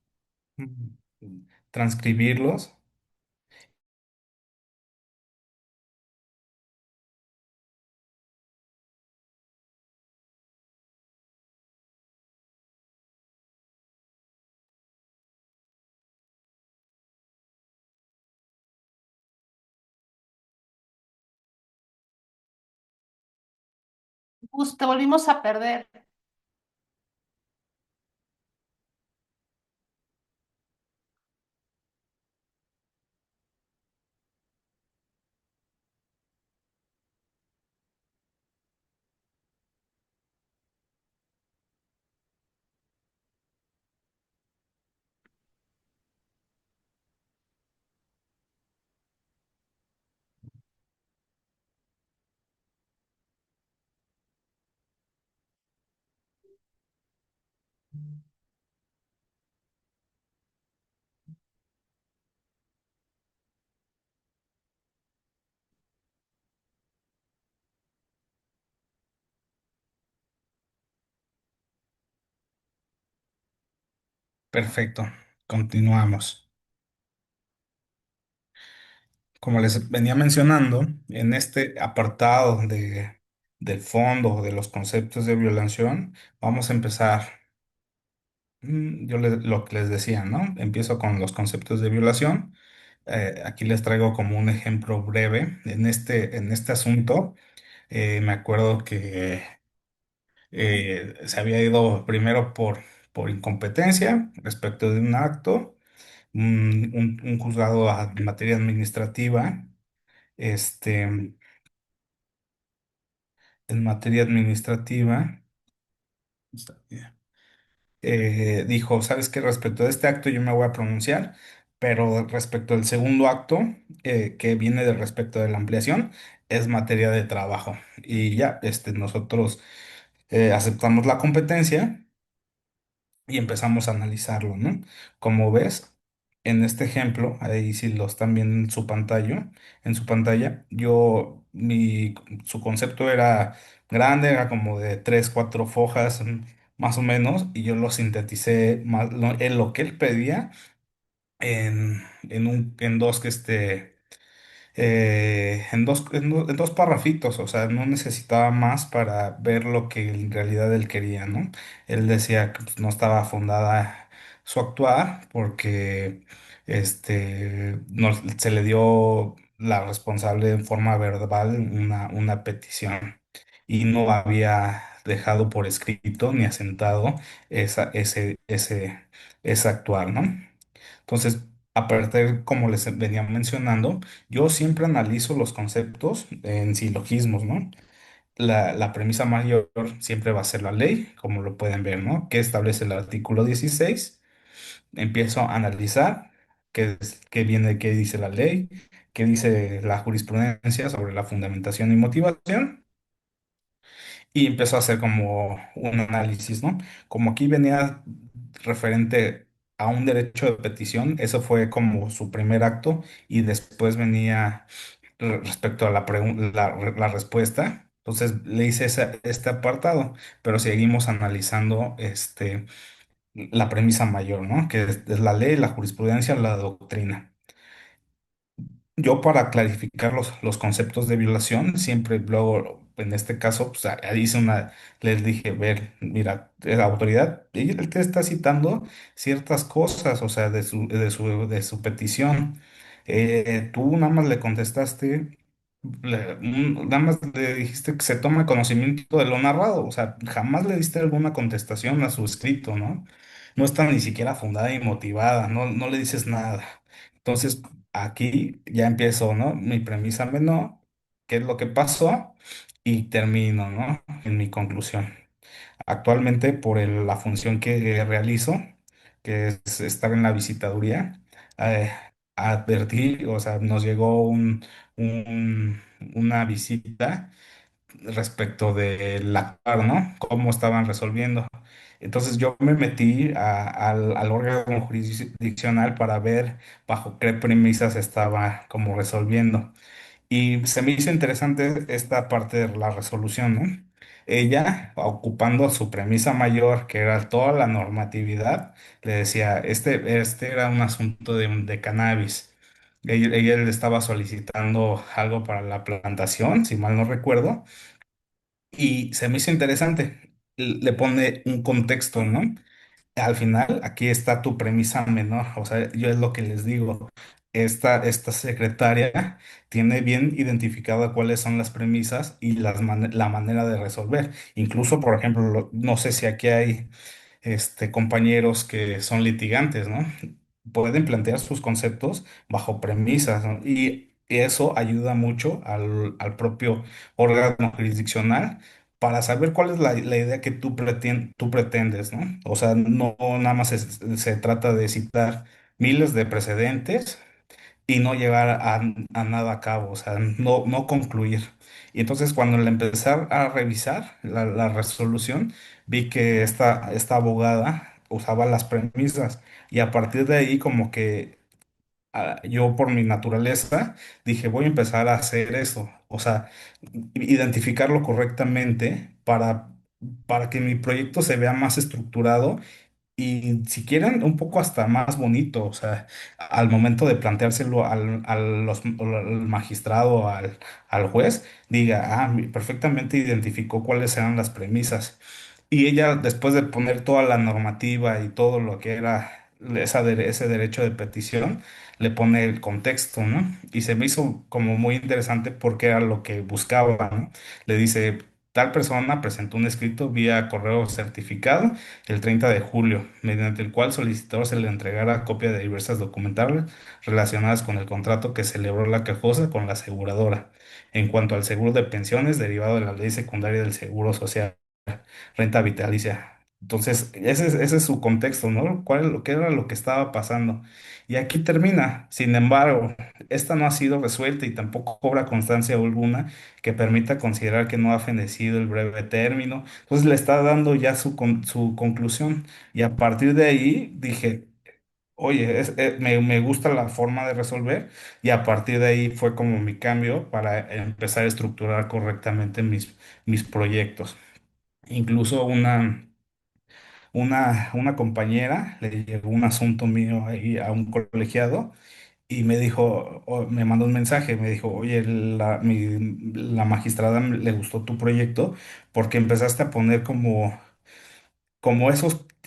transcribirlos. Te volvimos a perder. Perfecto, continuamos. Como les venía mencionando, en este apartado del fondo de los conceptos de violación, vamos a empezar. Lo que les decía, ¿no? Empiezo con los conceptos de violación. Aquí les traigo como un ejemplo breve. En este asunto, me acuerdo que se había ido primero por incompetencia respecto de un acto, un juzgado en materia administrativa, este, en materia administrativa. Dijo, ¿sabes qué? Respecto de este acto yo me voy a pronunciar, pero respecto del segundo acto, que viene de respecto de la ampliación, es materia de trabajo. Y ya, nosotros aceptamos la competencia y empezamos a analizarlo, ¿no? Como ves, en este ejemplo, ahí si lo están viendo en su pantalla, su concepto era grande, era como de 3, 4 fojas, más o menos, y yo lo sinteticé en lo que él pedía en dos en dos parrafitos, o sea, no necesitaba más para ver lo que en realidad él quería, ¿no? Él decía que pues, no estaba fundada su actuar porque no, se le dio la responsable en forma verbal una petición y no había dejado por escrito ni asentado ese actuar, ¿no? Entonces, aparte, como les venía mencionando, yo siempre analizo los conceptos en silogismos, ¿no? La premisa mayor siempre va a ser la ley, como lo pueden ver, ¿no? Que establece el artículo 16. Empiezo a analizar qué viene, qué dice la ley, qué dice la jurisprudencia sobre la fundamentación y motivación. Y empezó a hacer como un análisis, ¿no? Como aquí venía referente a un derecho de petición, eso fue como su primer acto y después venía respecto a la respuesta. Entonces le hice este apartado, pero seguimos analizando la premisa mayor, ¿no? Que es la ley, la jurisprudencia, la doctrina. Yo para clarificar los conceptos de violación, siempre luego, en este caso, pues, les dije, ver, mira, la autoridad, él te está citando ciertas cosas, o sea, de su petición. Tú nada más le contestaste, nada más le dijiste que se toma conocimiento de lo narrado, o sea, jamás le diste alguna contestación a su escrito, ¿no? No está ni siquiera fundada y motivada, no le dices nada. Entonces, aquí ya empiezo, ¿no? Mi premisa menor, qué es lo que pasó y termino, ¿no? En mi conclusión. Actualmente, por la función que realizo, que es estar en la visitaduría, eh, advertí, o sea, nos llegó una visita respecto del actuar, ¿no? Cómo estaban resolviendo. Entonces yo me metí al órgano jurisdiccional para ver bajo qué premisas estaba como resolviendo. Y se me hizo interesante esta parte de la resolución, ¿no? Ella, ocupando su premisa mayor, que era toda la normatividad, le decía, este era un asunto de cannabis. Ella le estaba solicitando algo para la plantación, si mal no recuerdo, y se me hizo interesante. Le pone un contexto, ¿no? Al final, aquí está tu premisa menor. O sea, yo es lo que les digo. Esta secretaria tiene bien identificado cuáles son las premisas y la manera de resolver. Incluso, por ejemplo, no sé si aquí hay compañeros que son litigantes, ¿no? Pueden plantear sus conceptos bajo premisas, ¿no? Y eso ayuda mucho al propio órgano jurisdiccional para saber cuál es la idea que tú pretendes, ¿no? O sea, no nada más se trata de citar miles de precedentes y no llevar a nada a cabo, o sea, no concluir. Y entonces cuando le empecé a revisar la resolución, vi que esta abogada usaba las premisas y a partir de ahí como que yo por mi naturaleza dije, voy a empezar a hacer eso, o sea, identificarlo correctamente para que mi proyecto se vea más estructurado y si quieren, un poco hasta más bonito, o sea, al momento de planteárselo al magistrado, al juez, diga, perfectamente identificó cuáles eran las premisas. Y ella, después de poner toda la normativa y todo lo que era ese derecho de petición, le pone el contexto, ¿no? Y se me hizo como muy interesante porque era lo que buscaba, ¿no? Le dice, tal persona presentó un escrito vía correo certificado el 30 de julio, mediante el cual solicitador se le entregara copia de diversas documentales relacionadas con el contrato que celebró la quejosa con la aseguradora en cuanto al seguro de pensiones derivado de la ley secundaria del Seguro Social, renta vitalicia. Entonces, ese es su contexto, ¿no? ¿Qué era lo que estaba pasando? Y aquí termina. Sin embargo, esta no ha sido resuelta y tampoco cobra constancia alguna que permita considerar que no ha fenecido el breve término. Entonces, le está dando ya su conclusión. Y a partir de ahí dije, oye, me gusta la forma de resolver. Y a partir de ahí fue como mi cambio para empezar a estructurar correctamente mis proyectos. Incluso una compañera le llegó un asunto mío ahí a un colegiado y me dijo, me mandó un mensaje, me dijo, oye, la magistrada le gustó tu proyecto porque empezaste a poner como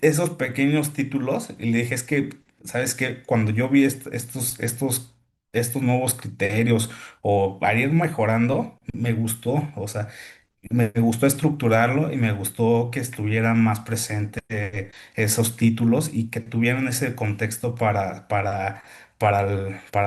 esos pequeños títulos y le dije, es que, ¿sabes qué? Cuando yo vi estos nuevos criterios o para ir mejorando, me gustó, o sea, me gustó estructurarlo y me gustó que estuvieran más presentes esos títulos y que tuvieran ese contexto para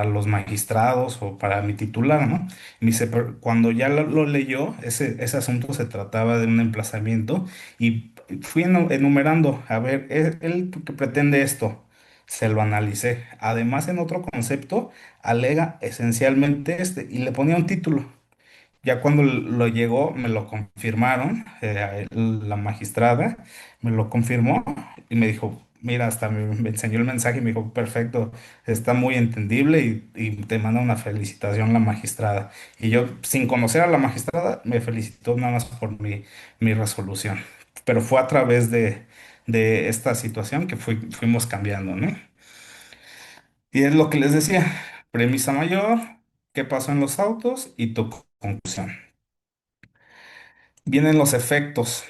los magistrados o para mi titular, ¿no? Me dice, "Pero cuando ya lo leyó, ese asunto se trataba de un emplazamiento y fui enumerando, a ver, él que pretende esto. Se lo analicé. Además, en otro concepto, alega esencialmente y le ponía un título. Ya cuando lo llegó, me lo confirmaron, la magistrada me lo confirmó y me dijo, mira, hasta me enseñó el mensaje y me dijo, perfecto, está muy entendible y te manda una felicitación la magistrada. Y yo, sin conocer a la magistrada, me felicitó nada más por mi resolución. Pero fue a través de esta situación que fuimos cambiando, ¿no? Y es lo que les decía, premisa mayor, qué pasó en los autos y tu conclusión. Vienen los efectos.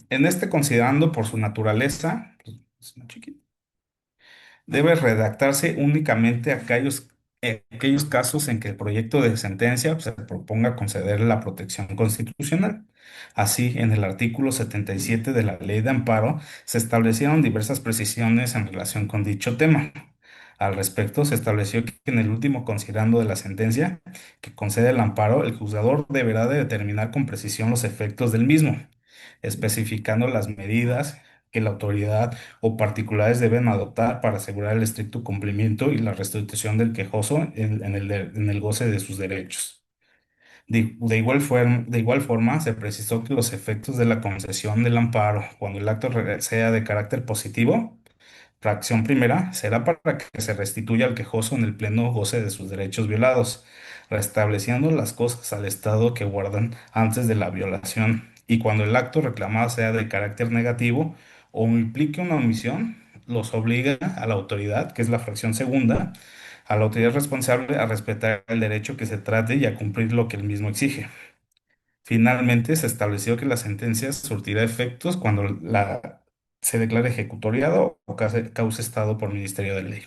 En este, considerando por su naturaleza, pues, es más chiquito, debe redactarse únicamente aquellos casos en que el proyecto de sentencia se proponga conceder la protección constitucional. Así, en el artículo 77 de la Ley de Amparo se establecieron diversas precisiones en relación con dicho tema. Al respecto, se estableció que en el último considerando de la sentencia que concede el amparo, el juzgador deberá de determinar con precisión los efectos del mismo, especificando las medidas que la autoridad o particulares deben adoptar para asegurar el estricto cumplimiento y la restitución del quejoso en el goce de sus derechos. De igual forma, se precisó que los efectos de la concesión del amparo, cuando el acto sea de carácter positivo, fracción primera, será para que se restituya al quejoso en el pleno goce de sus derechos violados, restableciendo las cosas al estado que guardan antes de la violación. Y cuando el acto reclamado sea de carácter negativo o implique una omisión, los obliga a la autoridad, que es la fracción segunda, a la autoridad responsable a respetar el derecho que se trate y a cumplir lo que el mismo exige. Finalmente, se estableció que la sentencia surtirá efectos cuando se declare ejecutoriado o cause estado por Ministerio de Ley.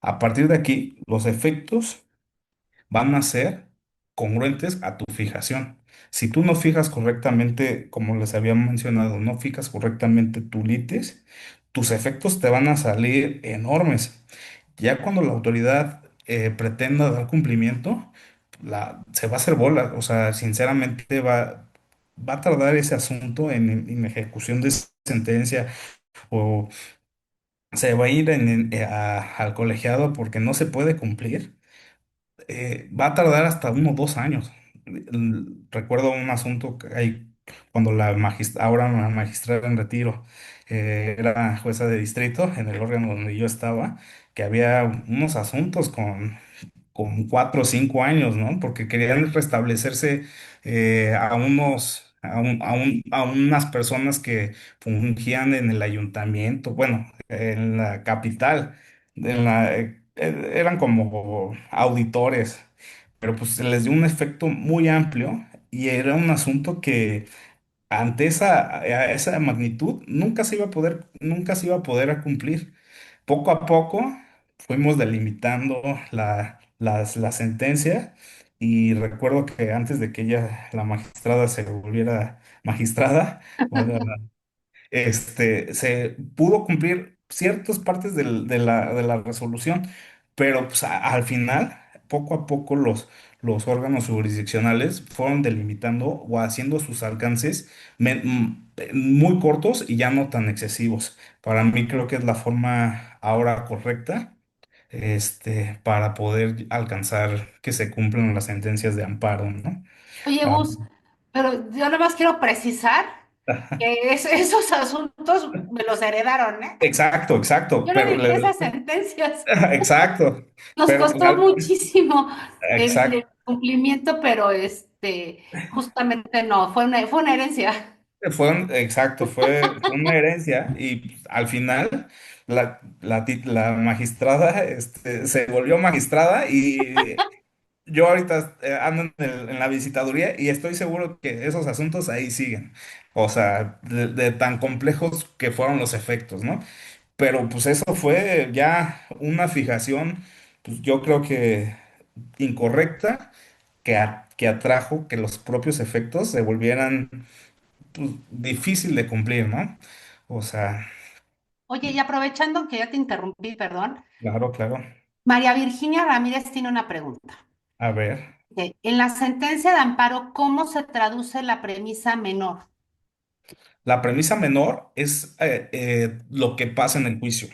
A partir de aquí, los efectos van a ser congruentes a tu fijación. Si tú no fijas correctamente, como les había mencionado, no fijas correctamente tu litis, tus efectos te van a salir enormes. Ya cuando la autoridad pretenda dar cumplimiento, se va a hacer bola. O sea, sinceramente va a tardar ese asunto en ejecución de sentencia o se va a ir al colegiado porque no se puede cumplir. Va a tardar hasta 1 o 2 años. Recuerdo un asunto que hay cuando ahora la magistrada en retiro era jueza de distrito en el órgano donde yo estaba, que había unos asuntos con 4 o 5 años, ¿no? Porque querían restablecerse a unas personas que fungían en el ayuntamiento, bueno, en la capital, eran como auditores, pero pues se les dio un efecto muy amplio y era un asunto que ante esa magnitud, nunca se iba a poder cumplir. Poco a poco fuimos delimitando la sentencia y recuerdo que antes de que ella, la magistrada, se volviera magistrada, bueno, se pudo cumplir ciertas partes de la resolución, pero pues, al final, poco a poco los órganos jurisdiccionales fueron delimitando o haciendo sus alcances muy cortos y ya no tan excesivos. Para mí creo que es la forma ahora correcta, para poder alcanzar que se cumplan las sentencias de amparo, ¿no? Oye, Ah, Gus, pero yo nada más quiero precisar que esos asuntos me los heredaron, ¿eh? exacto, exacto, Yo no viví esas sentencias. exacto, Nos pero costó muchísimo el exacto, cumplimiento, pero justamente no, fue una herencia. fue una herencia y pues, al final la magistrada se volvió magistrada y yo ahorita ando en la visitaduría y estoy seguro que esos asuntos ahí siguen, o sea, de tan complejos que fueron los efectos, ¿no? Pero pues eso fue ya una fijación, pues yo creo que incorrecta, que atrajo que los propios efectos se volvieran pues, difícil de cumplir, ¿no? O sea, Oye, y aprovechando que ya te interrumpí, perdón, claro, claro. María Virginia Ramírez tiene una pregunta. A ver, En la sentencia de amparo, ¿cómo se traduce la premisa menor? la premisa menor es lo que pasa en el juicio.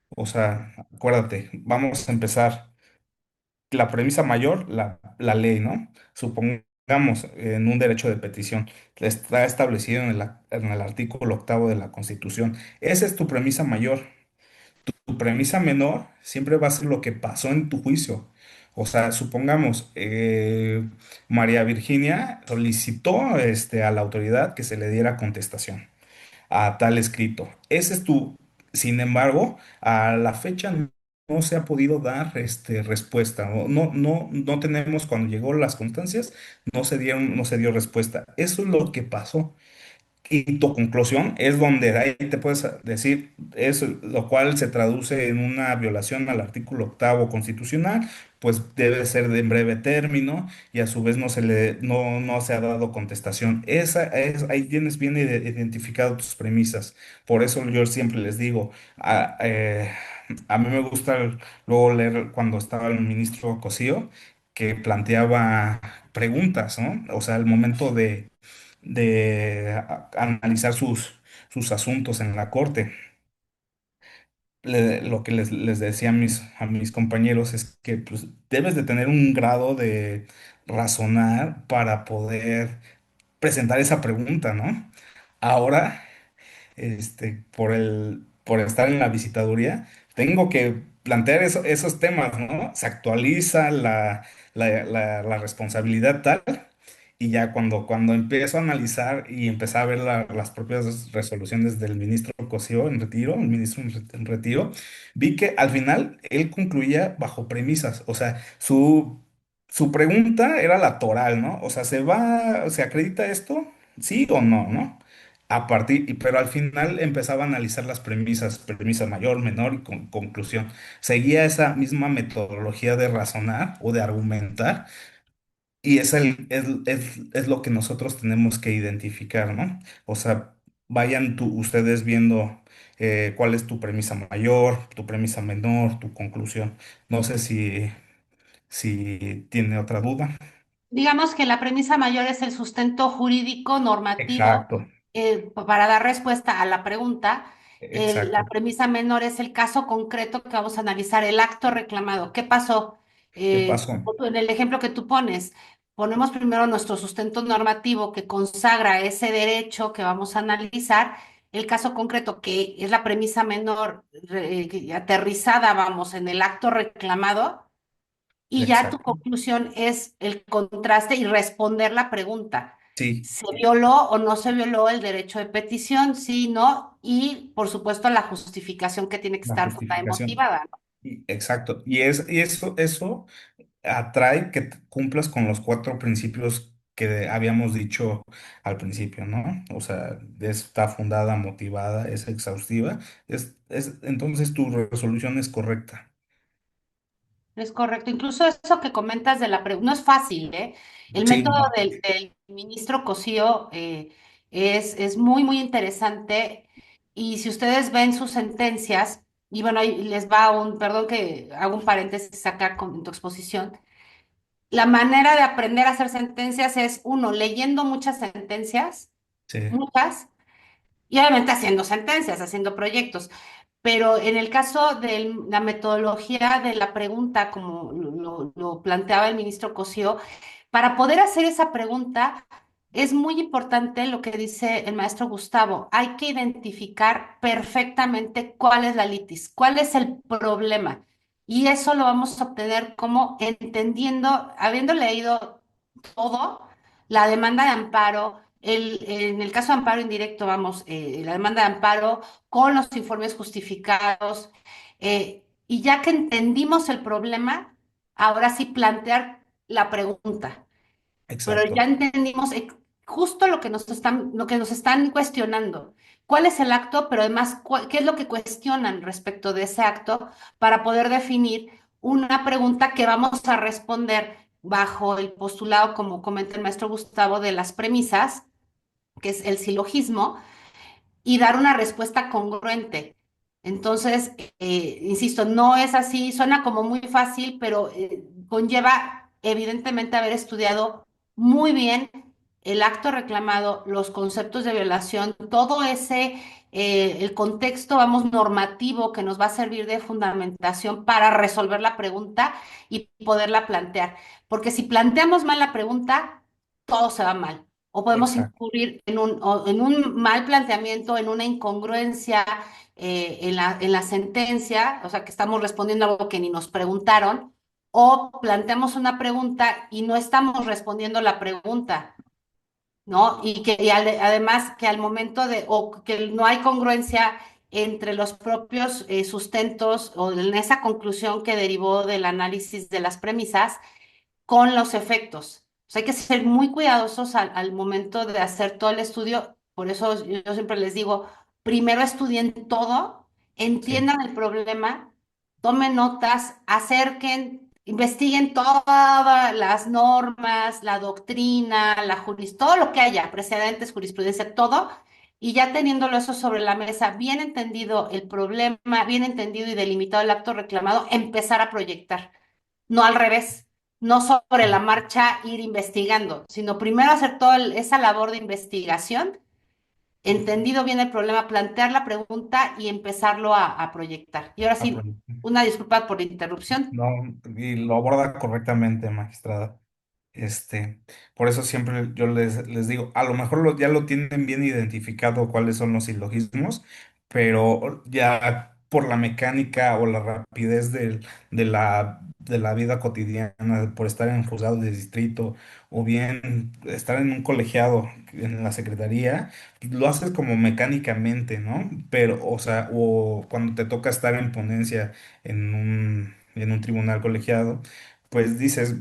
O sea, acuérdate, vamos a empezar. La premisa mayor, la ley, ¿no? Supongamos en un derecho de petición, está establecido en el artículo octavo de la Constitución. Esa es tu premisa mayor. Tu premisa menor siempre va a ser lo que pasó en tu juicio. O sea, supongamos, María Virginia solicitó a la autoridad que se le diera contestación a tal escrito. Ese es tu, sin embargo, a la fecha no se ha podido dar respuesta. No tenemos, cuando llegó las constancias, no se dio respuesta. Eso es lo que pasó. Y tu conclusión es donde ahí te puedes decir, es lo cual se traduce en una violación al artículo octavo constitucional, pues debe ser de en breve término y a su vez no se ha dado contestación. Ahí tienes bien identificado tus premisas. Por eso yo siempre les digo, a mí me gusta luego leer cuando estaba el ministro Cosío, que planteaba preguntas, ¿no? O sea, al momento de analizar sus asuntos en la corte. Lo que les decía a mis compañeros es que pues, debes de tener un grado de razonar para poder presentar esa pregunta, ¿no? Ahora, por estar en la visitaduría, tengo que plantear esos temas, ¿no? Se actualiza la responsabilidad tal. Y ya cuando empiezo a analizar y empecé a ver las propias resoluciones del ministro Cosío en retiro, el ministro en retiro, vi que al final él concluía bajo premisas. O sea, su pregunta era la toral, ¿no? O sea, ¿se acredita esto? ¿Sí o no, no? Pero al final empezaba a analizar las premisas, premisa mayor, menor y conclusión. Seguía esa misma metodología de razonar o de argumentar y es lo que nosotros tenemos que identificar, ¿no? O sea, vayan ustedes viendo cuál es tu premisa mayor, tu premisa menor, tu conclusión. No sé si tiene otra duda. Digamos que la premisa mayor es el sustento jurídico normativo Exacto, para dar respuesta a la pregunta. La exacto. premisa menor es el caso concreto que vamos a analizar, el acto reclamado. ¿Qué pasó? ¿Qué pasó? En el ejemplo que tú pones, ponemos primero nuestro sustento normativo que consagra ese derecho que vamos a analizar. El caso concreto, que es la premisa menor, aterrizada, vamos, en el acto reclamado, y ya tu Exacto. conclusión es el contraste y responder la pregunta. Sí, ¿Se violó o no se violó el derecho de petición? Sí, no. Y por supuesto la justificación que tiene que la estar fundada y justificación. motivada, ¿no? Exacto. Y eso atrae que cumplas con los cuatro principios que habíamos dicho al principio, ¿no? O sea, está fundada, motivada, es exhaustiva, entonces tu resolución es correcta. Es correcto. Incluso eso que comentas de la pregunta, no es fácil, ¿eh? El Sí, método no, del ministro Cosío es muy, muy interesante. Y si ustedes ven sus sentencias, y bueno, ahí les va perdón que hago un paréntesis acá con tu exposición. La manera de aprender a hacer sentencias es, uno, leyendo muchas sentencias, sí, muchas, y obviamente haciendo sentencias, haciendo proyectos. Pero en el caso de la metodología de la pregunta, como lo planteaba el ministro Cosío, para poder hacer esa pregunta es muy importante lo que dice el maestro Gustavo. Hay que identificar perfectamente cuál es la litis, cuál es el problema. Y eso lo vamos a obtener como entendiendo, habiendo leído todo, la demanda de amparo, en el caso de amparo indirecto, vamos, la demanda de amparo con los informes justificados, y ya que entendimos el problema, ahora sí plantear la pregunta, pero ya exacto, entendimos justo lo que nos están cuestionando. ¿Cuál es el acto? Pero además, ¿qué es lo que cuestionan respecto de ese acto para poder definir una pregunta que vamos a responder bajo el postulado, como comenta el maestro Gustavo, de las premisas, que es el silogismo, y dar una respuesta congruente? Entonces, insisto, no es así, suena como muy fácil, pero conlleva evidentemente haber estudiado muy bien el acto reclamado, los conceptos de violación, todo ese, el contexto, vamos, normativo que nos va a servir de fundamentación para resolver la pregunta y poderla plantear. Porque si planteamos mal la pregunta, todo se va mal o podemos exacto. incurrir en un mal planteamiento, en una incongruencia en la sentencia, o sea, que estamos respondiendo algo que ni nos preguntaron, o planteamos una pregunta y no estamos respondiendo la pregunta, ¿no? Además que al momento o que no hay congruencia entre los propios sustentos o en esa conclusión que derivó del análisis de las premisas con los efectos. O sea, hay que ser muy cuidadosos al momento de hacer todo el estudio. Por eso yo siempre les digo, primero estudien todo, Sí, entiendan el problema, tomen notas, acerquen, investiguen todas las normas, la doctrina, todo lo que haya, precedentes, jurisprudencia, todo. Y ya teniéndolo eso sobre la mesa, bien entendido el problema, bien entendido y delimitado el acto reclamado, empezar a proyectar, no al revés, no sobre la sí. marcha ir investigando, sino primero hacer toda esa labor de investigación, entendido bien el problema, plantear la pregunta y empezarlo a proyectar. Y ahora sí, una disculpa por la interrupción. No, y lo aborda correctamente, magistrada. Este, por eso siempre yo les digo, a lo mejor ya lo tienen bien identificado cuáles son los silogismos, pero ya por la mecánica o la rapidez de la vida cotidiana, por estar en juzgado de distrito o bien estar en un colegiado en la secretaría, lo haces como mecánicamente, ¿no? Pero, o sea, o cuando te toca estar en ponencia en un tribunal colegiado pues dices,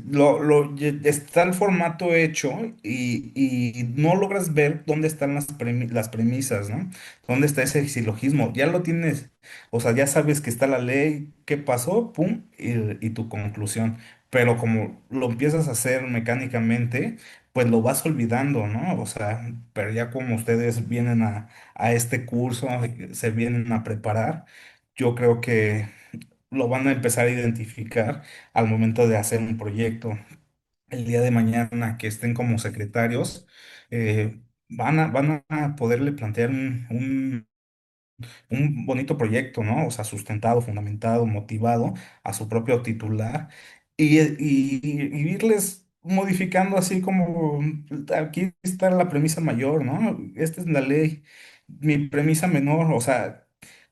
está el formato hecho y no logras ver dónde están las premisas, ¿no? ¿Dónde está ese silogismo? Ya lo tienes, o sea, ya sabes que está la ley, qué pasó, pum, y tu conclusión. Pero como lo empiezas a hacer mecánicamente, pues lo vas olvidando, ¿no? O sea, pero ya como ustedes vienen a este curso, se vienen a preparar, yo creo que lo van a empezar a identificar al momento de hacer un proyecto. El día de mañana que estén como secretarios, van a poderle plantear un bonito proyecto, ¿no? O sea, sustentado, fundamentado, motivado a su propio titular y irles modificando así como aquí está la premisa mayor, ¿no? Esta es la ley, mi premisa menor, o sea,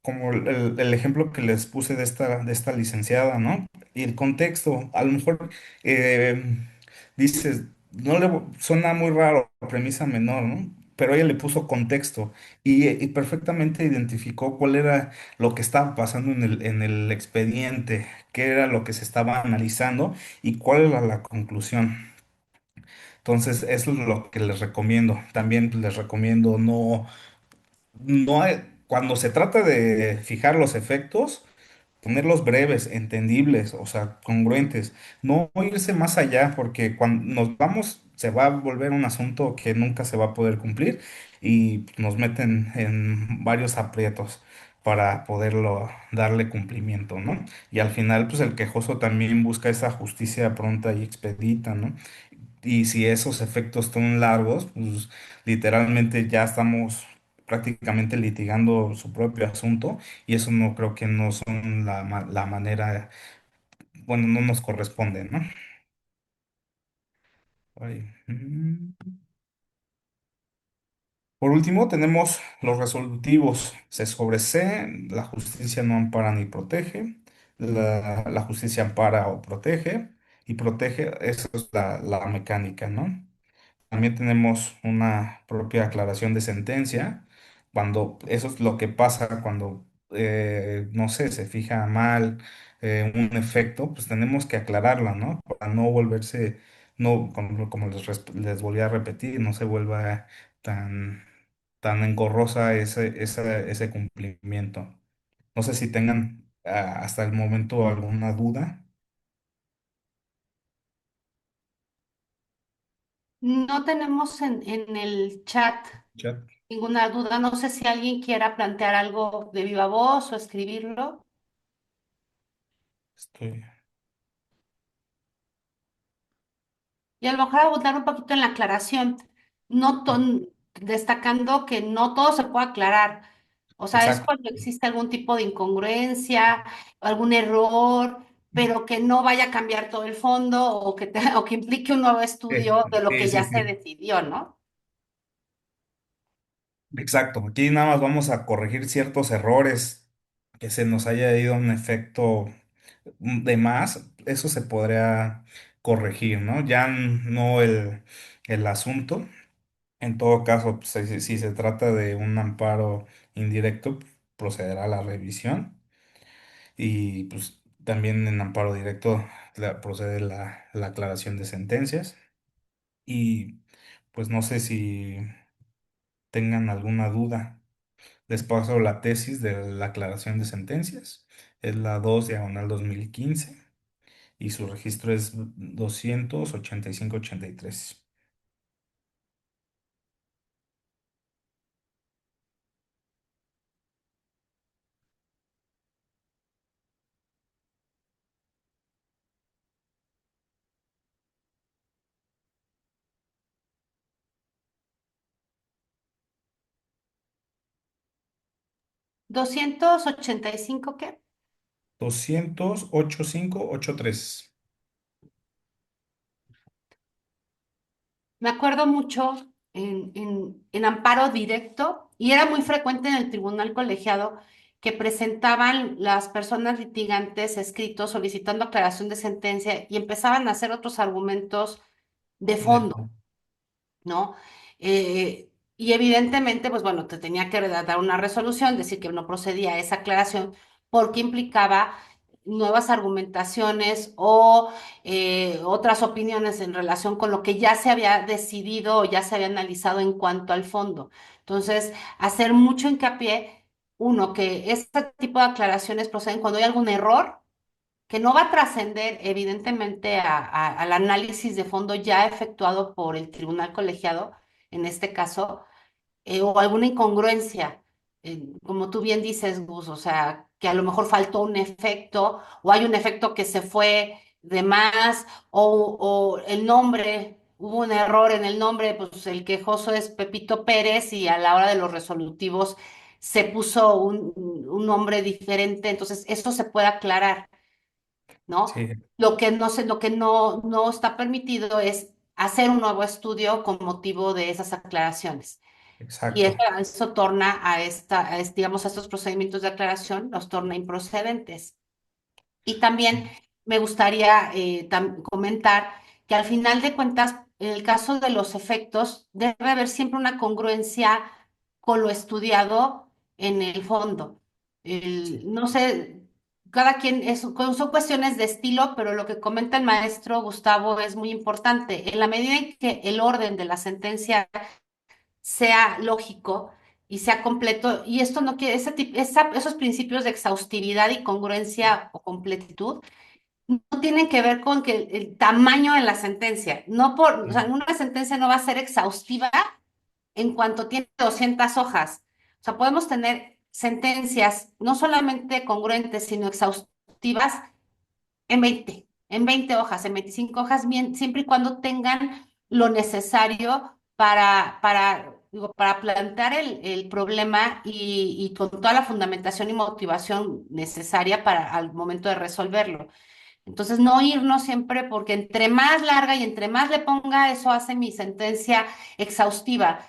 como el ejemplo que les puse de esta licenciada, ¿no? Y el contexto, a lo mejor eh, dices, no le suena muy raro, premisa menor, ¿no? Pero ella le puso contexto y perfectamente identificó cuál era lo que estaba pasando en el expediente, qué era lo que se estaba analizando y cuál era la conclusión. Entonces, eso es lo que les recomiendo. También les recomiendo cuando se trata de fijar los efectos, ponerlos breves, entendibles, o sea, congruentes, no irse más allá, porque cuando nos vamos se va a volver un asunto que nunca se va a poder cumplir y nos meten en varios aprietos para poderlo darle cumplimiento, ¿no? Y al final, pues el quejoso también busca esa justicia pronta y expedita, ¿no? Y si esos efectos son largos, pues literalmente ya estamos prácticamente litigando su propio asunto y eso no creo que no son la manera, bueno, no nos corresponde, ¿no? Ay, Por último, tenemos los resolutivos. Se sobre C, la justicia no ampara ni protege, la justicia ampara o protege, y protege, eso es la mecánica, ¿no? También tenemos una propia aclaración de sentencia, cuando eso es lo que pasa cuando, no sé, se fija mal un efecto, pues tenemos que aclararla, ¿no? Para no volverse, no, como les volví a repetir, no se vuelva tan, tan engorrosa ese cumplimiento. No sé si tengan hasta el momento alguna duda. No tenemos en el chat Chat, ninguna duda. No sé si alguien quiera plantear algo de viva voz o escribirlo. estoy. Y a lo mejor abundar un poquito en la aclaración, no ton- destacando que no todo se puede aclarar. O sea, es Exacto. cuando existe algún tipo de incongruencia, algún error, pero que no vaya a cambiar todo el fondo o o que implique un nuevo estudio de lo Sí, que sí, ya se sí. decidió, ¿no? Exacto, aquí nada más vamos a corregir ciertos errores que se nos haya ido un efecto de más, eso se podría corregir, ¿no? Ya no el asunto, en todo caso, pues, si se trata de un amparo indirecto, procederá a la revisión y pues también en amparo directo procede la aclaración de sentencias y pues no sé si tengan alguna duda. Les paso la tesis de la aclaración de sentencias. Es la 2 diagonal 2015 y su registro es 28583. 285, ¿qué? 28583. Me acuerdo mucho en amparo directo y era muy frecuente en el tribunal colegiado que presentaban las personas litigantes escritos solicitando aclaración de sentencia y empezaban a hacer otros argumentos de fondo. ¿No? Y evidentemente, pues bueno, te tenía que dar una resolución, decir que no procedía a esa aclaración porque implicaba nuevas argumentaciones o otras opiniones en relación con lo que ya se había decidido o ya se había analizado en cuanto al fondo. Entonces, hacer mucho hincapié, uno, que este tipo de aclaraciones proceden cuando hay algún error que no va a trascender evidentemente al análisis de fondo ya efectuado por el tribunal colegiado, en este caso, o alguna incongruencia, como tú bien dices, Gus, o sea, que a lo mejor faltó un efecto o hay un efecto que se fue de más o el nombre. Hubo un error en el nombre, pues el quejoso es Pepito Pérez y a la hora de los resolutivos se puso un nombre diferente, entonces esto se puede aclarar. ¿No? Sí, Lo que no está permitido es hacer un nuevo estudio con motivo de esas aclaraciones. Y exacto. eso torna digamos, a estos procedimientos de aclaración, los torna improcedentes. Y también me gustaría comentar que al final de cuentas, en el caso de los efectos, debe haber siempre una congruencia con lo estudiado en el fondo. Sí, No sé, cada quien, son cuestiones de estilo, pero lo que comenta el maestro Gustavo es muy importante. En la medida en que el orden de la sentencia sea lógico y sea completo, y esto no quiere, esos principios de exhaustividad y congruencia o completitud no tienen que ver con que el tamaño de la sentencia, no por, o sea, Mm. una sentencia no va a ser exhaustiva en cuanto tiene 200 hojas. O sea, podemos tener sentencias no solamente congruentes, sino exhaustivas en veinte hojas, en 25 hojas, bien, siempre y cuando tengan lo necesario para plantear el problema y con toda la fundamentación y motivación necesaria para al momento de resolverlo. Entonces, no irnos siempre porque entre más larga y entre más le ponga, eso hace mi sentencia exhaustiva,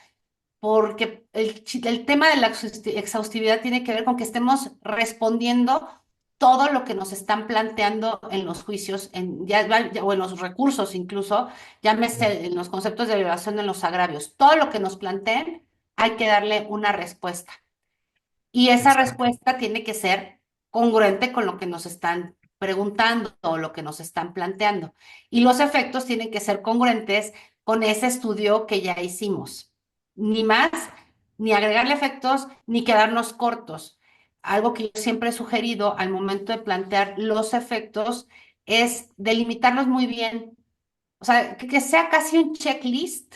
porque el tema de la exhaustividad tiene que ver con que estemos respondiendo todo lo que nos están planteando en los juicios, o en los recursos incluso, Sí, llámese en los conceptos de violación en los agravios. Todo lo que nos planteen, hay que darle una respuesta. Y esa exacto. respuesta tiene que ser congruente con lo que nos están preguntando o lo que nos están planteando. Y los efectos tienen que ser congruentes con ese estudio que ya hicimos. Ni más, ni agregarle efectos, ni quedarnos cortos. Algo que yo siempre he sugerido al momento de plantear los efectos es delimitarlos muy bien. O sea, que sea casi un checklist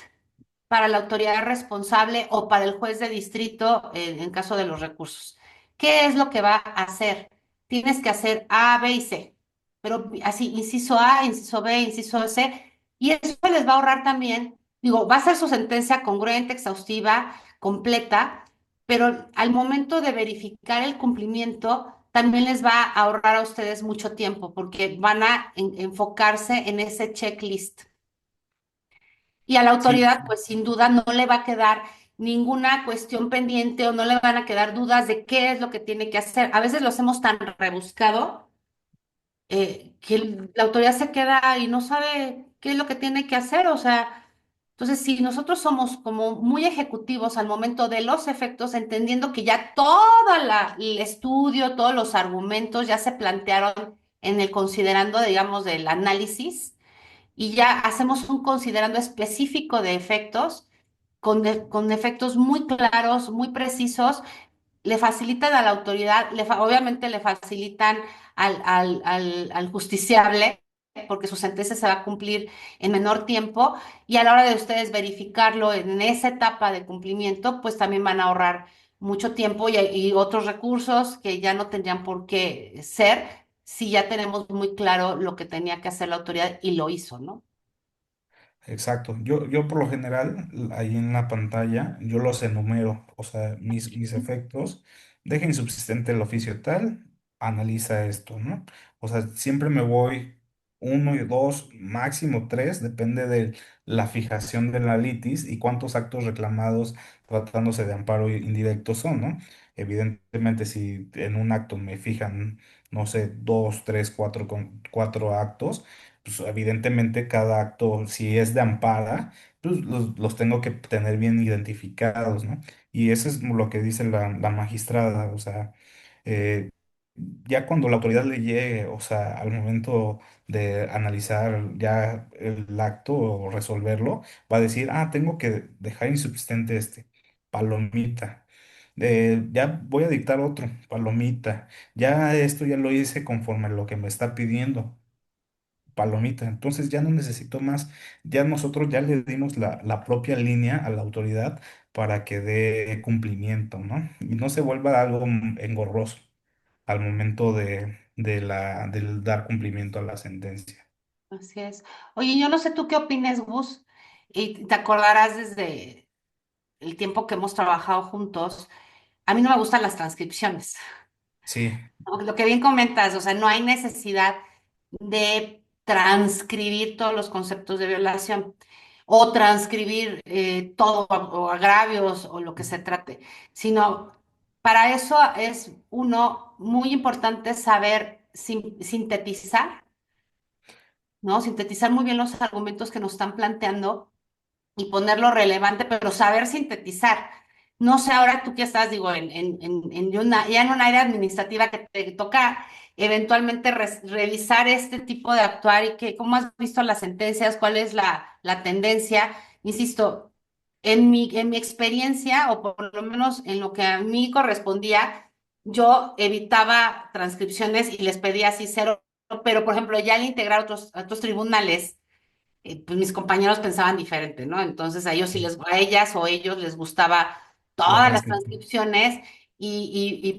para la autoridad responsable o para el juez de distrito en caso de los recursos. ¿Qué es lo que va a hacer? Tienes que hacer A, B y C, pero así, inciso A, inciso B, inciso C, y eso les va a ahorrar también, digo, va a ser su sentencia congruente, exhaustiva, completa, pero al momento de verificar el cumplimiento, también les va a ahorrar a ustedes mucho tiempo, porque van a enfocarse en ese checklist. Y a la Sí, autoridad, pues sin duda no le va a quedar ninguna cuestión pendiente o no le van a quedar dudas de qué es lo que tiene que hacer. A veces lo hacemos tan rebuscado que la autoridad se queda y no sabe qué es lo que tiene que hacer. O sea, entonces si nosotros somos como muy ejecutivos al momento de los efectos, entendiendo que ya todo el estudio, todos los argumentos ya se plantearon en el considerando, digamos, del análisis y ya hacemos un considerando específico de efectos, con efectos muy claros, muy precisos, le facilitan a la autoridad, obviamente le facilitan al justiciable, porque su sentencia se va a cumplir en menor tiempo, y a la hora de ustedes verificarlo en esa etapa de cumplimiento, pues también van a ahorrar mucho tiempo y otros recursos que ya no tendrían por qué ser si ya tenemos muy claro lo que tenía que hacer la autoridad y lo hizo, ¿no? exacto. Yo por lo general, ahí en la pantalla, yo los enumero, o sea, mis efectos, deja insubsistente el oficio tal, analiza esto, ¿no? O sea, siempre me voy uno y dos, máximo tres, depende de la fijación de la litis y cuántos actos reclamados tratándose de amparo indirecto son, ¿no? Evidentemente, si en un acto me fijan, no sé, dos, tres, cuatro actos, pues evidentemente cada acto, si es de ampara, pues los tengo que tener bien identificados, ¿no? Y eso es lo que dice la magistrada, o sea, eh, ya cuando la autoridad le llegue, o sea, al momento de analizar ya el acto o resolverlo, va a decir, ah, tengo que dejar insubsistente este, palomita. Ya voy a dictar otro, palomita. Ya esto ya lo hice conforme a lo que me está pidiendo palomita. Entonces ya no necesito más. Ya nosotros ya le dimos la propia línea a la autoridad para que dé cumplimiento, ¿no? Y no se vuelva algo engorroso al momento del dar cumplimiento a la sentencia. Así es. Oye, yo no sé tú qué opines, Gus, y te acordarás desde el tiempo que hemos trabajado juntos. A mí no me gustan las transcripciones. Sí, Lo que bien comentas, o sea, no hay necesidad de transcribir todos los conceptos de violación o transcribir todo o agravios o lo que se trate, sino para eso es uno muy importante saber sintetizar, ¿no? Sintetizar muy bien los argumentos que nos están planteando y ponerlo relevante, pero saber sintetizar. No sé, ahora tú que estás, digo, ya en un área administrativa que te toca eventualmente revisar este tipo de actuar y que, cómo has visto las sentencias, cuál es la tendencia. Insisto, en mi experiencia, o por lo menos en lo que a mí correspondía, yo evitaba transcripciones y les pedía así cero, pero por ejemplo, ya al integrar otros tribunales, pues mis compañeros pensaban diferente, ¿no? Entonces a ellos sí Sí. les, a ellas o ellos les gustaba La todas las transcripción. transcripciones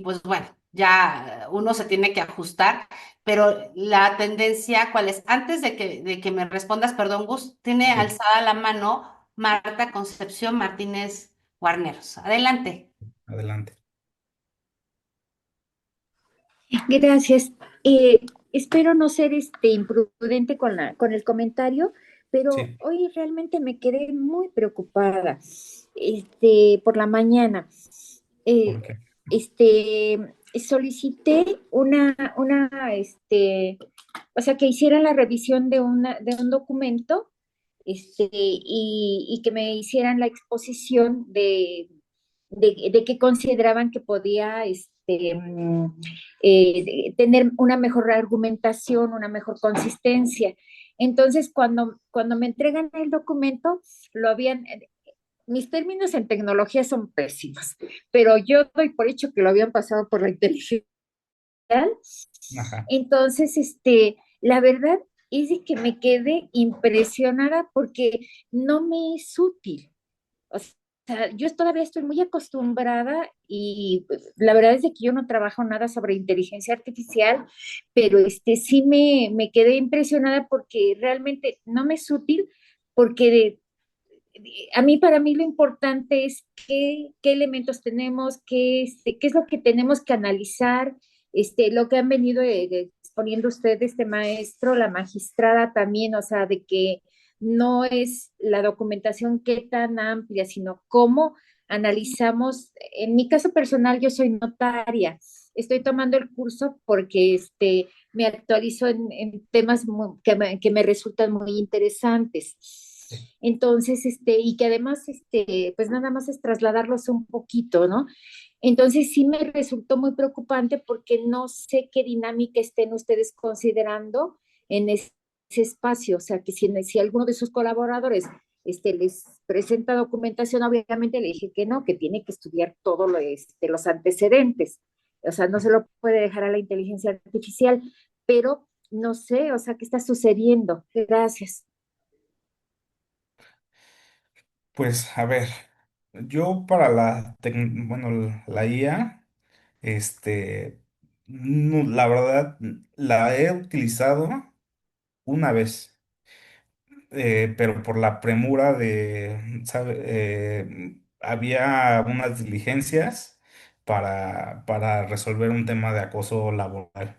pues bueno, ya uno se tiene que ajustar, pero la tendencia, ¿cuál es? Antes de que me respondas, perdón, Gus, tiene Sí, alzada la mano Marta Concepción Martínez Guarneros. Adelante. adelante. Gracias. Espero no ser imprudente con con el comentario, pero Sí, hoy realmente me quedé muy preocupada por la mañana. Eh, porque Solicité o sea, que hicieran la revisión de un documento, y que me hicieran la exposición de qué consideraban que podía tener una mejor argumentación, una mejor consistencia. Entonces, cuando me entregan el documento, lo habían, mis términos en tecnología son pésimos, pero yo doy por hecho que lo habían pasado por la inteligencia. ajá. Entonces, la verdad es de que me quedé impresionada porque no me es útil. O sea, yo todavía estoy muy acostumbrada y pues, la verdad es de que yo no trabajo nada sobre inteligencia artificial, pero sí me quedé impresionada porque realmente no me es útil, porque para mí lo importante es qué elementos tenemos, qué es lo que tenemos que analizar, lo que han venido exponiendo ustedes, este maestro, la magistrada también, o sea, de que no es la documentación qué tan amplia, sino cómo analizamos. En mi caso personal, yo soy notaria. Estoy tomando el curso porque me actualizo en temas que me resultan muy interesantes. Sí. Entonces, y que además, pues nada más es trasladarlos un poquito, ¿no? Entonces sí me resultó muy preocupante porque no sé qué dinámica estén ustedes considerando en ese espacio. O sea, que si alguno de sus colaboradores les presenta documentación, obviamente le dije que no, que tiene que estudiar todo los antecedentes. O sea, no se lo puede dejar a la inteligencia artificial, pero no sé, o sea, ¿qué está sucediendo? Gracias. Pues a ver, yo para bueno, la IA, este, la verdad, la he utilizado una vez, pero por la premura había unas diligencias para resolver un tema de acoso laboral.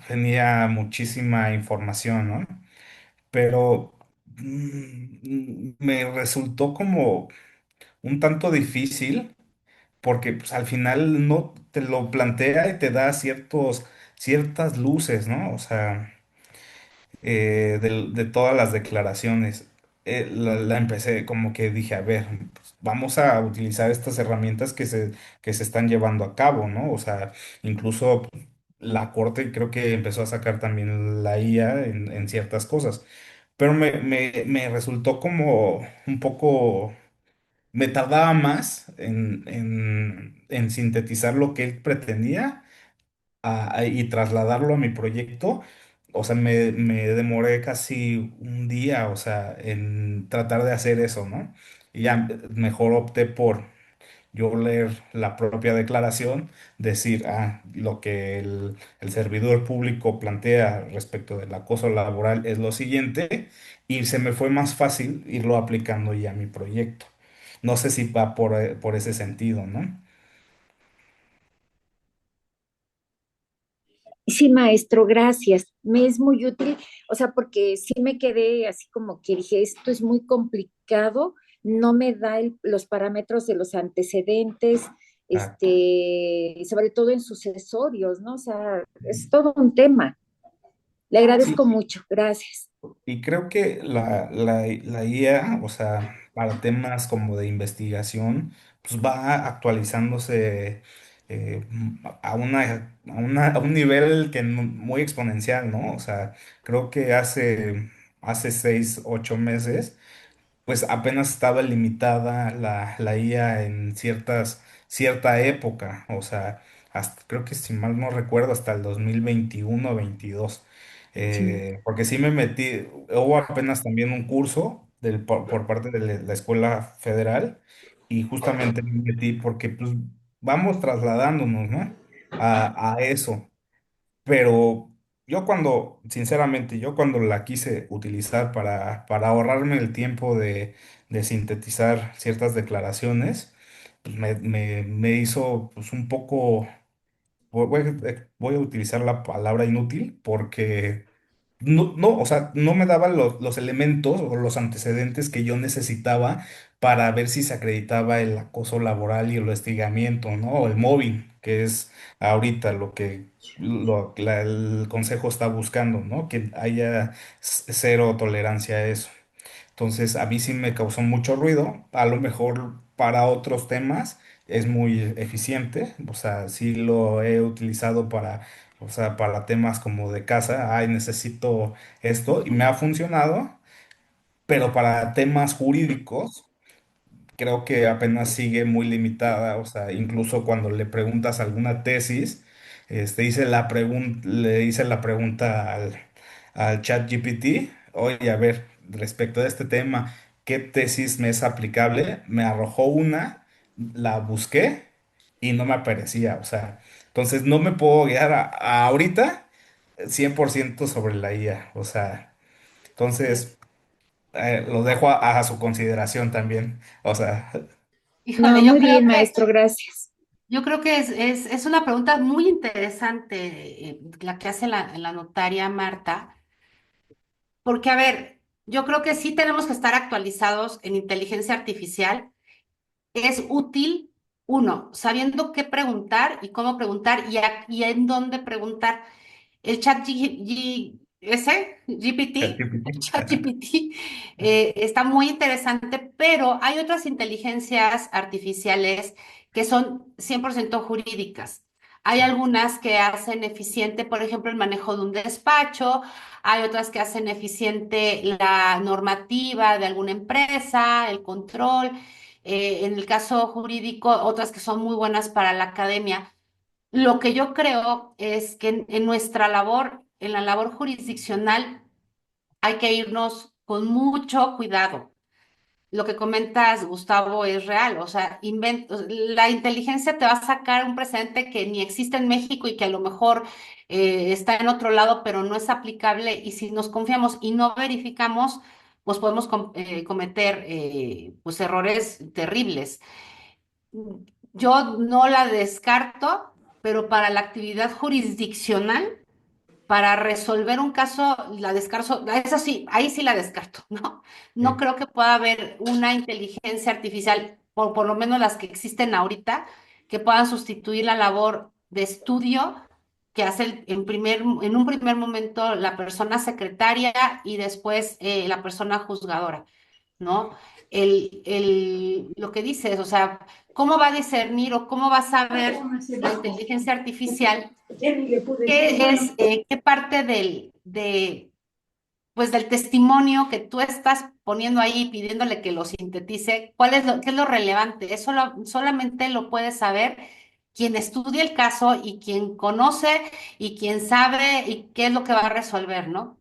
Tenía muchísima información, ¿no? Pero me resultó como un tanto difícil porque pues, al final no te lo plantea y te da ciertas luces, ¿no? O sea, de todas las declaraciones. La empecé como que dije, a ver, pues, vamos a utilizar estas herramientas que se están llevando a cabo, ¿no? O sea, incluso pues, la corte creo que empezó a sacar también la IA en ciertas cosas. Pero me resultó como un poco, me tardaba más en sintetizar lo que él pretendía y trasladarlo a mi proyecto. O sea, me demoré casi un día, o sea, en tratar de hacer eso, ¿no? Y ya mejor opté por yo leer la propia declaración, decir, lo que el servidor público plantea respecto del acoso laboral es lo siguiente, y se me fue más fácil irlo aplicando ya a mi proyecto. No sé si va por ese sentido, ¿no? Sí, maestro, gracias. Me es muy útil, o sea, porque sí me quedé así como que dije, esto es muy complicado, no me da los parámetros de los antecedentes, sobre todo en sucesorios, ¿no? O sea, es todo un tema. Le Sí, agradezco mucho, gracias. y creo que la IA, o sea, para temas como de investigación, pues va actualizándose a un nivel que muy exponencial, ¿no? O sea, creo que hace 6, 8 meses pues apenas estaba limitada la IA en cierta época, o sea, creo que si mal no recuerdo, hasta el 2021 o 22. Sí. Porque sí me metí, hubo apenas también un curso por parte de la Escuela Federal y justamente me metí porque pues vamos trasladándonos, ¿no? A eso. Pero sinceramente, yo cuando la quise utilizar para ahorrarme el tiempo de sintetizar ciertas declaraciones, pues me hizo pues un poco, voy a utilizar la palabra inútil porque o sea, no me daba los elementos o los antecedentes que yo necesitaba para ver si se acreditaba el acoso laboral y el hostigamiento, ¿no? O el mobbing, que es ahorita el consejo está buscando, ¿no? Que haya cero tolerancia a eso. Entonces, a mí sí me causó mucho ruido. A lo mejor para otros temas es muy eficiente. O sea, sí lo he utilizado o sea, para temas como de casa. Ay, necesito esto y me ha funcionado. Pero para temas jurídicos, creo que apenas sigue muy limitada, o sea, incluso cuando le preguntas alguna tesis, le hice la pregunta al chat GPT, oye, a ver, respecto a este tema, ¿qué tesis me es aplicable? Me arrojó una, la busqué y no me aparecía, o sea, entonces no me puedo guiar a ahorita 100% sobre la IA, o sea, Sí. entonces lo dejo a su consideración también, o sea. No, Híjole, muy bien, maestro, gracias. yo creo que es una pregunta muy interesante la que hace la notaria Marta, porque a ver, yo creo que sí tenemos que estar actualizados en inteligencia artificial. Es útil, uno, sabiendo qué preguntar y cómo preguntar y en dónde preguntar. El chat GPT, ChatGPT. el chat Ajá. GPT está muy interesante, pero hay otras inteligencias artificiales que son 100% jurídicas. Hay Sí. algunas que hacen eficiente, por ejemplo, el manejo de un despacho, hay otras que hacen eficiente la normativa de alguna empresa, el control. En el caso jurídico, otras que son muy buenas para la academia. Lo que yo creo es que en nuestra labor, en la labor jurisdiccional, hay que irnos con mucho cuidado. Lo que comentas, Gustavo, es real. O sea, la inteligencia te va a sacar un precedente que ni existe en México y que a lo mejor está en otro lado, pero no es aplicable. Y si nos confiamos y no verificamos, pues podemos cometer pues errores terribles. Yo no la descarto, pero para la actividad jurisdiccional, para resolver un caso, la descarto, esa sí, ahí sí la descarto, ¿no? No Sí. creo que pueda haber una inteligencia artificial, por lo menos las que existen ahorita, que puedan sustituir la labor de estudio que hace en un primer momento la persona secretaria y después la persona juzgadora, ¿no? Lo que dices, o sea, ¿cómo va a discernir o cómo va a saber la inteligencia artificial qué parte pues del testimonio que tú estás poniendo ahí, pidiéndole que lo sintetice, qué es lo relevante? Eso solamente lo puede saber quien estudia el caso y quien conoce y quien sabe y qué es lo que va a resolver, ¿no?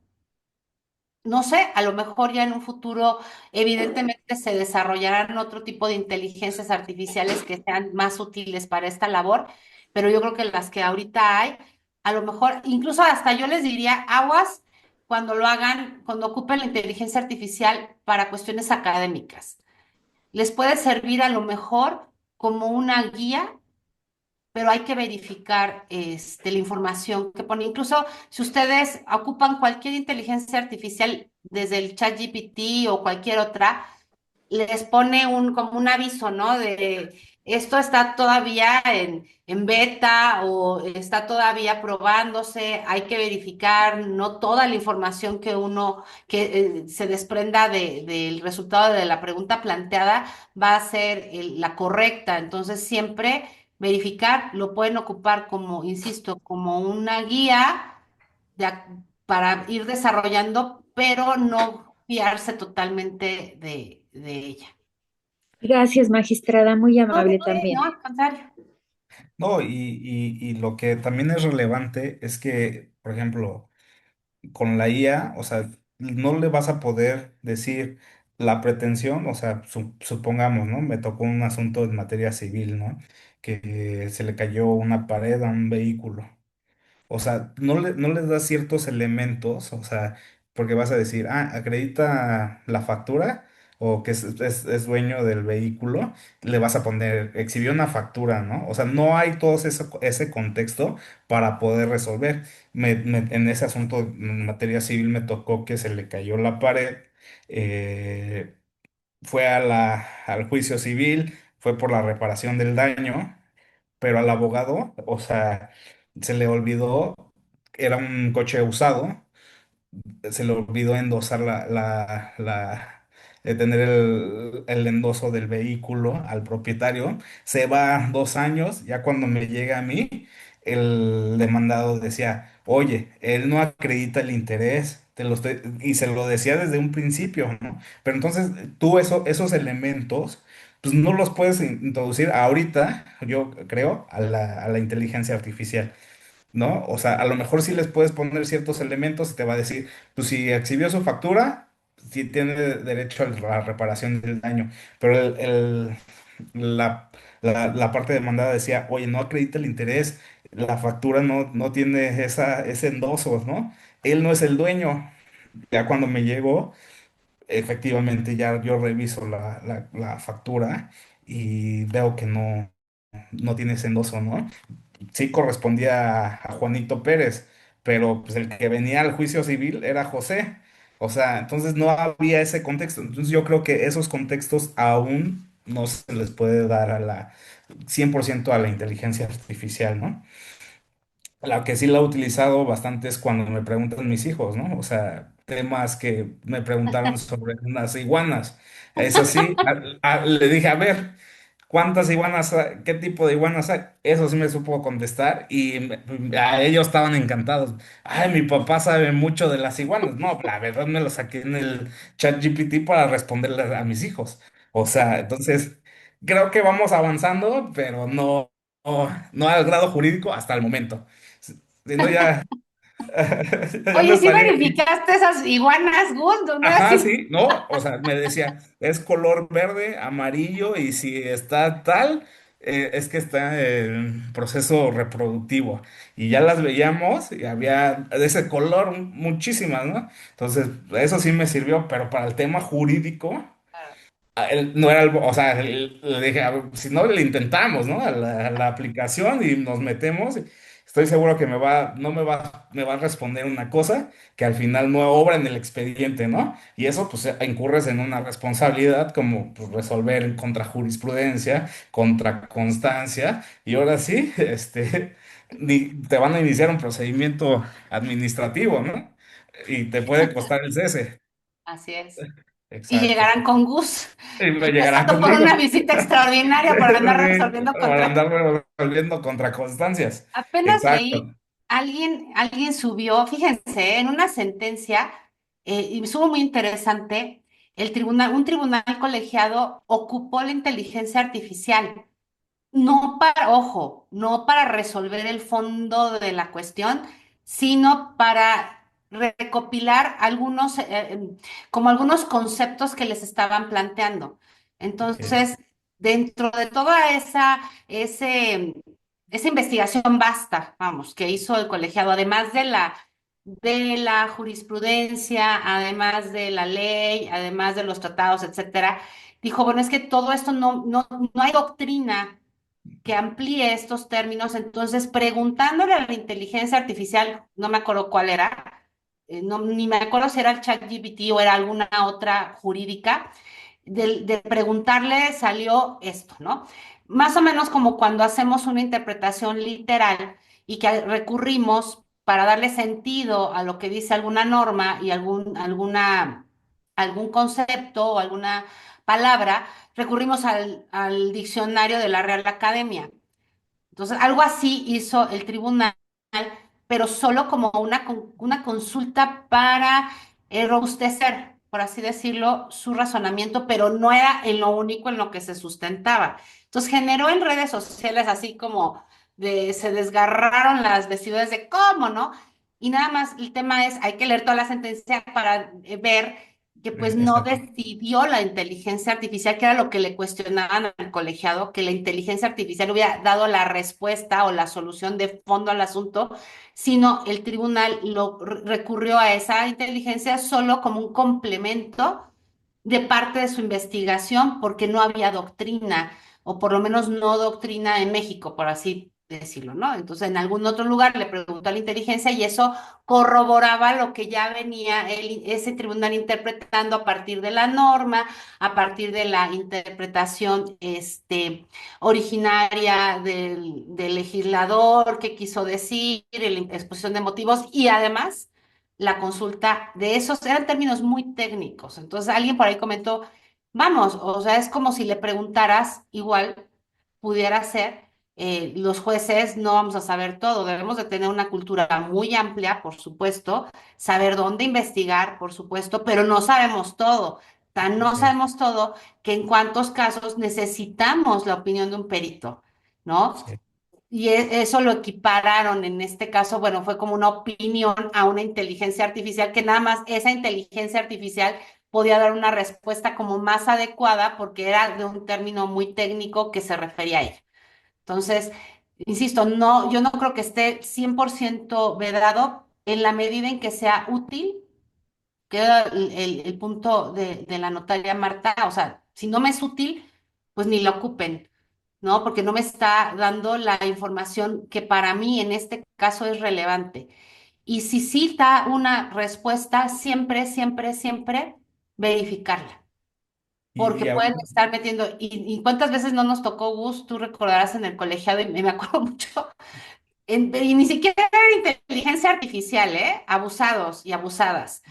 No sé, a lo mejor ya en un futuro, evidentemente, se desarrollarán otro tipo de inteligencias artificiales que sean más útiles para esta labor, pero yo creo que las que ahorita hay, a lo mejor, incluso hasta yo les diría aguas cuando lo hagan, cuando ocupen la inteligencia artificial para cuestiones académicas. Les puede servir a lo mejor como una guía, pero hay que verificar la información que pone. Incluso si ustedes ocupan cualquier inteligencia artificial desde el chat GPT o cualquier otra, les pone como un aviso, ¿no? De esto está todavía en beta o está todavía probándose, hay que verificar, no toda la información que se desprenda del resultado de la pregunta planteada va a ser la correcta. Entonces, siempre verificar, lo pueden ocupar como, insisto, como una guía para ir desarrollando, pero no fiarse totalmente de ella. Gracias, magistrada, muy No, de amable qué, también. no, al contrario. No, y lo que también es relevante es que, por ejemplo, con la IA, o sea, no le vas a poder decir la pretensión, o sea, supongamos, ¿no? Me tocó un asunto en materia civil, ¿no? Que se le cayó una pared a un vehículo. O sea, no les das ciertos elementos, o sea, porque vas a decir, ah, acredita la factura o que es dueño del vehículo, le vas a poner, exhibió una factura, ¿no? O sea, no hay todo ese contexto para poder resolver. En ese asunto, en materia civil, me tocó que se le cayó la pared, eh, fue al juicio civil, fue por la reparación del daño, pero al abogado, o sea, se le olvidó, era un coche usado, se le olvidó endosar tener el endoso del vehículo al propietario. Se va 2 años, ya cuando me llega a mí, el demandado decía, oye, él no acredita el interés, y se lo decía desde un principio, ¿no? Pero entonces tú esos elementos, pues no los puedes introducir ahorita, yo creo, a la inteligencia artificial. ¿No? O sea, a lo mejor sí les puedes poner ciertos elementos y te va a decir, pues si exhibió su factura, sí tiene derecho a la reparación del daño, pero la, la parte demandada decía, oye, no acredita el interés, la factura no tiene ese endoso, ¿no? Él no es el dueño. Ya cuando me llegó, efectivamente ya yo reviso la factura y veo que no tiene ese endoso, ¿no? Sí correspondía a Juanito Pérez, pero pues el que venía al juicio civil era José. O sea, entonces no había ese contexto. Entonces yo creo que esos contextos aún no se les puede dar 100% a la inteligencia artificial, ¿no? La que sí la he utilizado bastante es cuando me preguntan mis hijos, ¿no? O sea, temas que me preguntaron sobre unas iguanas. Eso sí, le dije, a ver, ¿cuántas iguanas hay? ¿Qué tipo de iguanas hay? Eso sí me supo contestar y a ellos estaban encantados. Ay, mi papá sabe mucho de las iguanas. No, la verdad me lo saqué en el chat GPT para responderle a mis hijos. O sea, entonces, creo que vamos avanzando, pero no al grado jurídico hasta el momento. Si no, ya, ya me Oye, ¿sí estaría. verificaste esas iguanas Gould? ¿No es Ajá, así? sí, no, o sea, me decía, es color verde, amarillo, y si está tal, es que está en proceso reproductivo. Y ya las veíamos y había de ese color muchísimas, ¿no? Entonces, eso sí me sirvió, pero para el tema jurídico. No era o sea, le dije, "A ver, si no le intentamos, ¿no? A la aplicación y nos metemos, estoy seguro que no me va a responder una cosa que al final no obra en el expediente, ¿no? Y eso, pues, incurres en una responsabilidad como pues, resolver contra jurisprudencia, contra constancia, y ahora sí, te van a iniciar un procedimiento administrativo, ¿no? Y te puede costar el cese. Así es. Y Exacto. llegarán con Gus, Y me llegarán empezando por conmigo. una visita extraordinaria por andar resolviendo Para contra. andar resolviendo contra constancias. Apenas leí, Exacto. alguien subió, fíjense, en una sentencia, y estuvo muy interesante, un tribunal colegiado ocupó la inteligencia artificial. No para, ojo, no para resolver el fondo de la cuestión, sino para recopilar como algunos conceptos que les estaban planteando. Ok, Entonces, dentro de toda esa investigación vasta, vamos, que hizo el colegiado, además de la jurisprudencia, además de la ley, además de los tratados, etcétera, dijo, bueno, es que todo esto no hay doctrina que amplíe estos términos. Entonces, preguntándole a la inteligencia artificial, no me acuerdo cuál era, ni me acuerdo si era el ChatGPT o era alguna otra jurídica, de preguntarle salió esto, ¿no? Más o menos como cuando hacemos una interpretación literal y que recurrimos para darle sentido a lo que dice alguna norma y algún concepto o alguna palabra, recurrimos al diccionario de la Real Academia. Entonces, algo así hizo el tribunal, pero solo como una consulta para robustecer, por así decirlo, su razonamiento, pero no era en lo único en lo que se sustentaba. Entonces, generó en redes sociales así como se desgarraron las vestiduras de cómo, ¿no? Y nada más el tema es, hay que leer toda la sentencia para ver que pues no Exacto. decidió la inteligencia artificial, que era lo que le cuestionaban al colegiado, que la inteligencia artificial hubiera dado la respuesta o la solución de fondo al asunto, sino el tribunal recurrió a esa inteligencia solo como un complemento de parte de su investigación, porque no había doctrina, o por lo menos no doctrina en México, por así decirlo, ¿no? Entonces, en algún otro lugar le preguntó a la inteligencia y eso corroboraba lo que ya venía ese tribunal interpretando a partir de la norma, a partir de la interpretación originaria del legislador, qué quiso decir, la exposición de motivos y además la consulta de esos eran términos muy técnicos. Entonces alguien por ahí comentó, vamos, o sea, es como si le preguntaras, igual pudiera ser, los jueces no vamos a saber todo, debemos de tener una cultura muy amplia, por supuesto, saber dónde investigar, por supuesto, pero no sabemos todo. Tan no Sí, sabemos todo que en cuántos casos necesitamos la opinión de un perito, ¿no? sí. Y eso lo equipararon en este caso, bueno, fue como una opinión a una inteligencia artificial, que nada más esa inteligencia artificial podía dar una respuesta como más adecuada porque era de un término muy técnico que se refería a ella. Entonces, insisto, no, yo no creo que esté 100% vedado en la medida en que sea útil, que era el punto de la notaria Marta, o sea, si no me es útil, pues ni lo ocupen, ¿no? Porque no me está dando la información que para mí en este caso es relevante. Y si sí da una respuesta, siempre, siempre, siempre verificarla. Y Porque pueden estar metiendo, y cuántas veces no nos tocó, Gus, tú recordarás en el colegiado, y me acuerdo mucho, y ni siquiera era inteligencia artificial, ¿eh? Abusados y abusadas.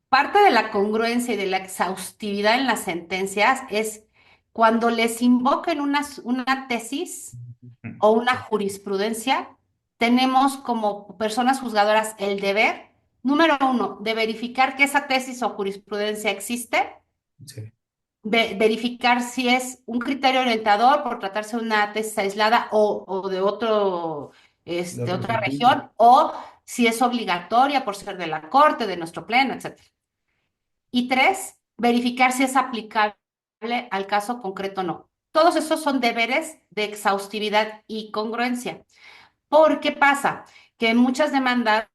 Parte de la congruencia y de la exhaustividad en las sentencias es cuando les invoquen una tesis o una sí, jurisprudencia, tenemos como personas juzgadoras el deber, número uno, de verificar que esa tesis o jurisprudencia existe, sí, verificar si es un criterio orientador por tratarse de una tesis aislada o de de de otro otra circuito. región, o si es obligatoria por ser de la corte, de nuestro pleno, etcétera. Y tres, verificar si es aplicable al caso concreto o no. Todos esos son deberes de exhaustividad y congruencia. ¿Por qué pasa? Que en muchas demandas,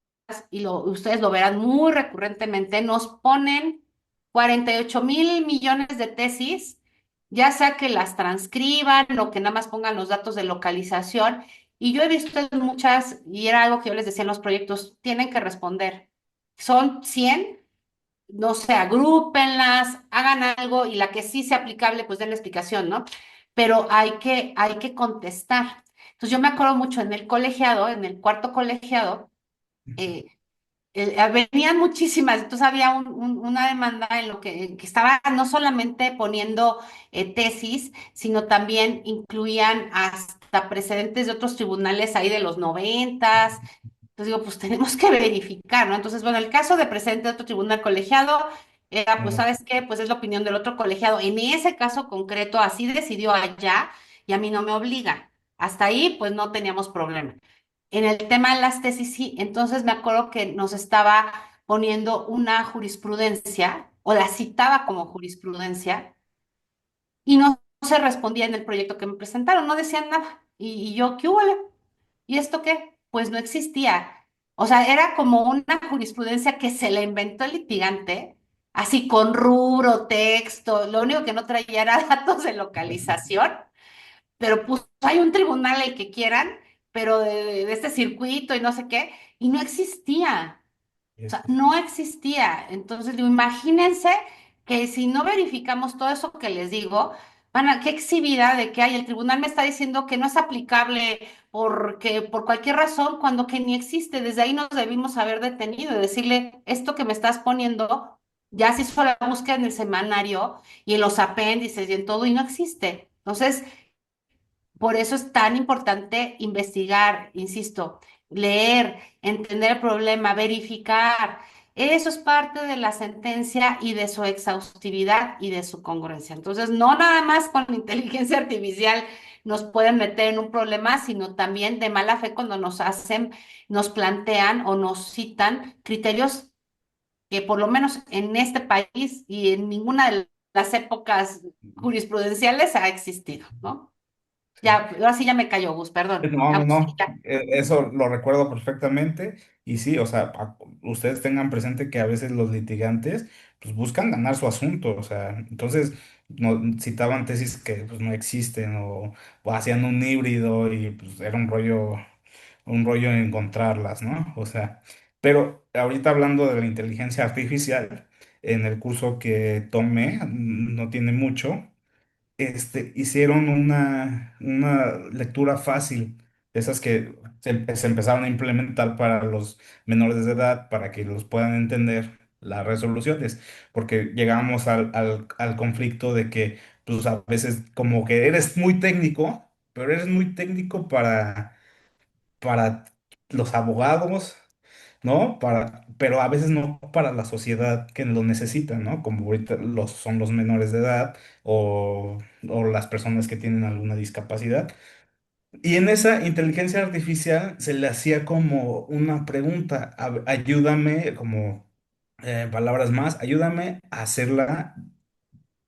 y ustedes lo verán muy recurrentemente, nos ponen 48,000 millones de tesis, ya sea que las transcriban o que nada más pongan los datos de localización. Y yo he visto en muchas, y era algo que yo les decía en los proyectos, tienen que responder. Son 100, no sé, agrúpenlas, hagan algo y la que sí sea aplicable, pues den la explicación, ¿no? Pero hay que contestar. Entonces yo me acuerdo mucho en el colegiado, en el cuarto colegiado, eh, venían muchísimas, entonces había una demanda en lo que estaba no solamente poniendo tesis, sino también incluían hasta precedentes de otros tribunales ahí de los 90. Entonces digo, pues tenemos que verificar, ¿no? Entonces, bueno, el caso de precedente de otro tribunal colegiado era, pues, Claro. ¿sabes qué? Pues es la opinión del otro colegiado. En ese caso concreto, así decidió allá y a mí no me obliga. Hasta ahí, pues no teníamos problema. En el tema de las tesis, sí, entonces me acuerdo que nos estaba poniendo una jurisprudencia o la citaba como jurisprudencia y no se respondía en el proyecto que me presentaron, no decían nada. Y yo, ¿qué hubo? ¿Y esto qué? Pues no existía. O sea, era como una jurisprudencia que se la inventó el litigante, así con rubro, texto, lo único que no traía era datos de localización, pero pues hay un tribunal el que quieran, pero de este circuito y no sé qué, y no existía. O sea, Este, no existía. Entonces, digo, imagínense que si no verificamos todo eso que les digo, qué exhibida de que hay, el tribunal me está diciendo que no es aplicable porque por cualquier razón, cuando que ni existe. Desde ahí nos debimos haber detenido y decirle, esto que me estás poniendo, ya se hizo la búsqueda en el semanario y en los apéndices y en todo, y no existe. Entonces, Por eso es tan importante investigar, insisto, leer, entender el problema, verificar. Eso es parte de la sentencia y de su exhaustividad y de su congruencia. Entonces, no nada más con la inteligencia artificial nos pueden meter en un problema, sino también de mala fe cuando nos hacen, nos plantean o nos citan criterios que por lo menos en este país y en ninguna de las épocas jurisprudenciales ha existido, ¿no? Sí. Ya, ahora sí ya me cayó, Gus, perdón. No, no, Agus, no, ya. eso lo recuerdo perfectamente y sí, o sea, ustedes tengan presente que a veces los litigantes pues buscan ganar su asunto, o sea, entonces no, citaban tesis que pues no existen o hacían un híbrido y pues era un rollo encontrarlas, ¿no? O sea, pero ahorita hablando de la inteligencia artificial, en el curso que tomé, no tiene mucho, hicieron una lectura fácil, de esas que se empezaron a implementar para los menores de edad, para que los puedan entender las resoluciones, porque llegamos al conflicto de que, pues a veces como que eres muy técnico, pero eres muy técnico para los abogados, ¿no? Pero a veces no para la sociedad que lo necesita, ¿no? Como ahorita son los menores de edad o las personas que tienen alguna discapacidad. Y en esa inteligencia artificial se le hacía como una pregunta, ayúdame, como palabras más, ayúdame a hacerla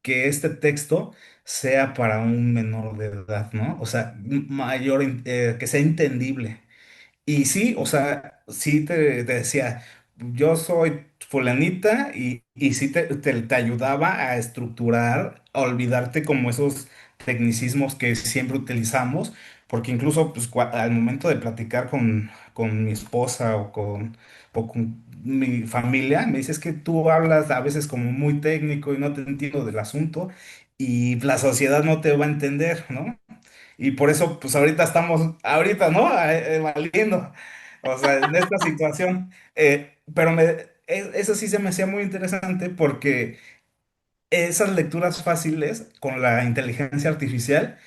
que este texto sea para un menor de edad, ¿no? O sea, mayor, que sea entendible. Y sí, o sea, sí te decía, yo soy fulanita y sí te ayudaba a estructurar, a olvidarte como esos tecnicismos que siempre utilizamos, porque incluso pues, al momento de platicar con mi esposa o con mi familia, me dices que tú hablas a veces como muy técnico y no te entiendo del asunto y la sociedad no te va a entender, ¿no? Y por eso, pues ahorita estamos, ahorita, ¿no? Valiendo. O sea, en esta situación. Pero eso sí se me hacía muy interesante porque esas lecturas fáciles con la inteligencia artificial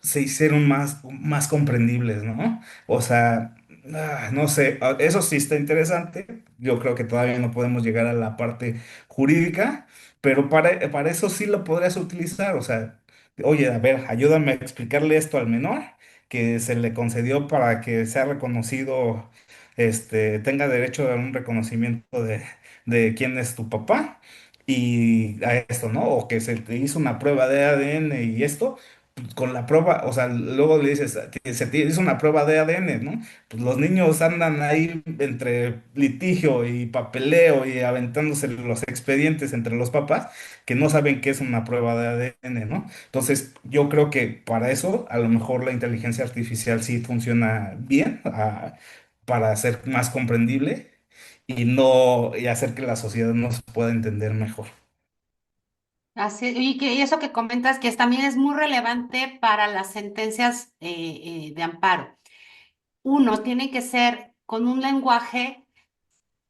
se hicieron más comprendibles, ¿no? O sea, no sé, eso sí está interesante. Yo creo que todavía no podemos llegar a la parte jurídica, pero para eso sí lo podrías utilizar. O sea, oye, a ver, ayúdame a explicarle esto al menor, que se le concedió para que sea reconocido, tenga derecho a un reconocimiento de quién es tu papá. Y a esto, ¿no? O que se te hizo una prueba de ADN y esto, con la prueba, o sea, luego le dices, se te hizo una prueba de ADN, ¿no? Pues los niños andan ahí entre litigio y papeleo y aventándose los expedientes entre los papás que no saben qué es una prueba de ADN, ¿no? Entonces, yo creo que para eso, a lo mejor la inteligencia artificial sí funciona bien, para ser más comprendible y no, y hacer que la sociedad nos pueda entender mejor. Así, y eso que comentas que también es muy relevante para las sentencias de amparo. Uno, tiene que ser con un lenguaje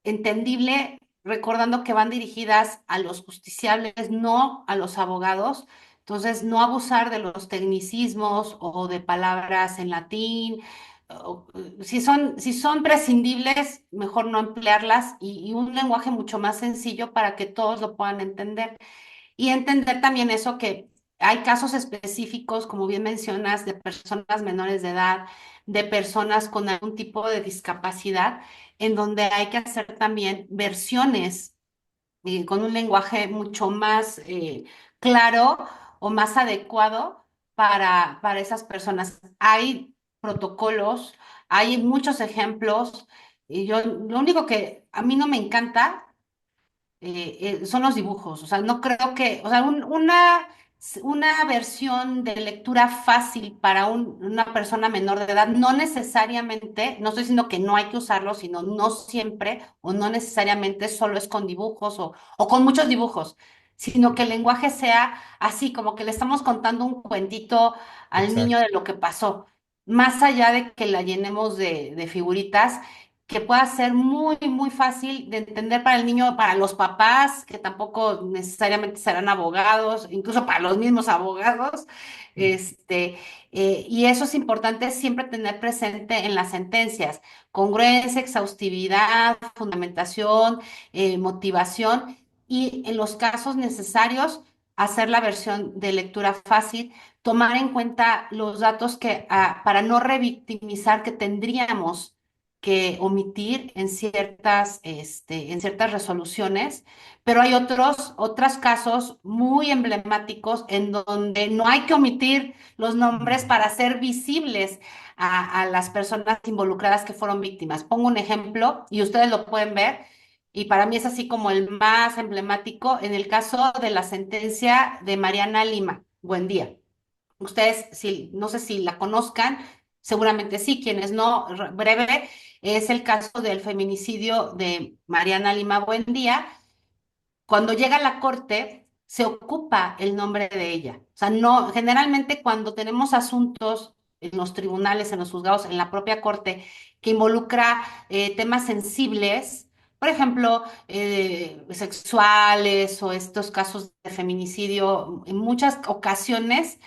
entendible, recordando que van dirigidas a los justiciables, no a los abogados. Entonces, no abusar de los tecnicismos o de palabras en latín. Si son prescindibles, mejor no emplearlas y un lenguaje mucho más sencillo para que todos lo puedan entender. Y entender también eso que hay casos específicos, como bien mencionas, de personas menores de edad, de personas con algún tipo de discapacidad, en donde hay que hacer también versiones con un lenguaje mucho más claro o más adecuado para esas personas. Hay protocolos, hay muchos ejemplos, y yo lo único que a mí no me encanta son los dibujos. O sea, no creo que, o sea, una versión de lectura fácil para una persona menor de edad, no necesariamente, no estoy diciendo que no hay que usarlo, sino no siempre o no necesariamente solo es con dibujos o con muchos dibujos, sino que el lenguaje sea así, como que le estamos contando un cuentito al niño Exacto. de lo que pasó, más allá de que la llenemos de figuritas. que pueda ser muy, muy fácil de entender para el niño, para los papás, que tampoco necesariamente serán abogados, incluso para los mismos abogados. Este, y eso es importante siempre tener presente en las sentencias: congruencia, exhaustividad, fundamentación, motivación, y en los casos necesarios, hacer la versión de lectura fácil, tomar en cuenta los datos que, para no revictimizar, que tendríamos que omitir en ciertas resoluciones, pero hay otros casos muy emblemáticos en donde no hay que omitir los nombres para hacer visibles a las personas involucradas que fueron víctimas. Pongo un ejemplo y ustedes lo pueden ver, y para mí es así como el más emblemático en el caso de la sentencia de Mariana Lima. Buen día. Ustedes, si, no sé si la conozcan, seguramente sí, quienes no, breve, es el caso del feminicidio de Mariana Lima Buendía. Cuando llega a la corte, se ocupa el nombre de ella. O sea, no, generalmente cuando tenemos asuntos en los tribunales, en los juzgados, en la propia corte, que involucra temas sensibles, por ejemplo, sexuales o estos casos de feminicidio, en muchas ocasiones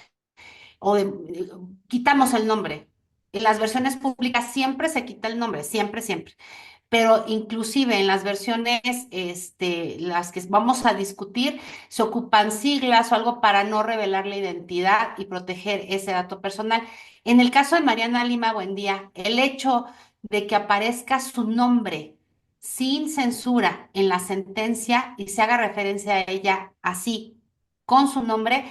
quitamos el nombre. En las versiones públicas siempre se quita el nombre, siempre, siempre. Pero inclusive en las versiones, las que vamos a discutir, se ocupan siglas o algo para no revelar la identidad y proteger ese dato personal. En el caso de Mariana Lima Buendía, el hecho de que aparezca su nombre sin censura en la sentencia y se haga referencia a ella así, con su nombre,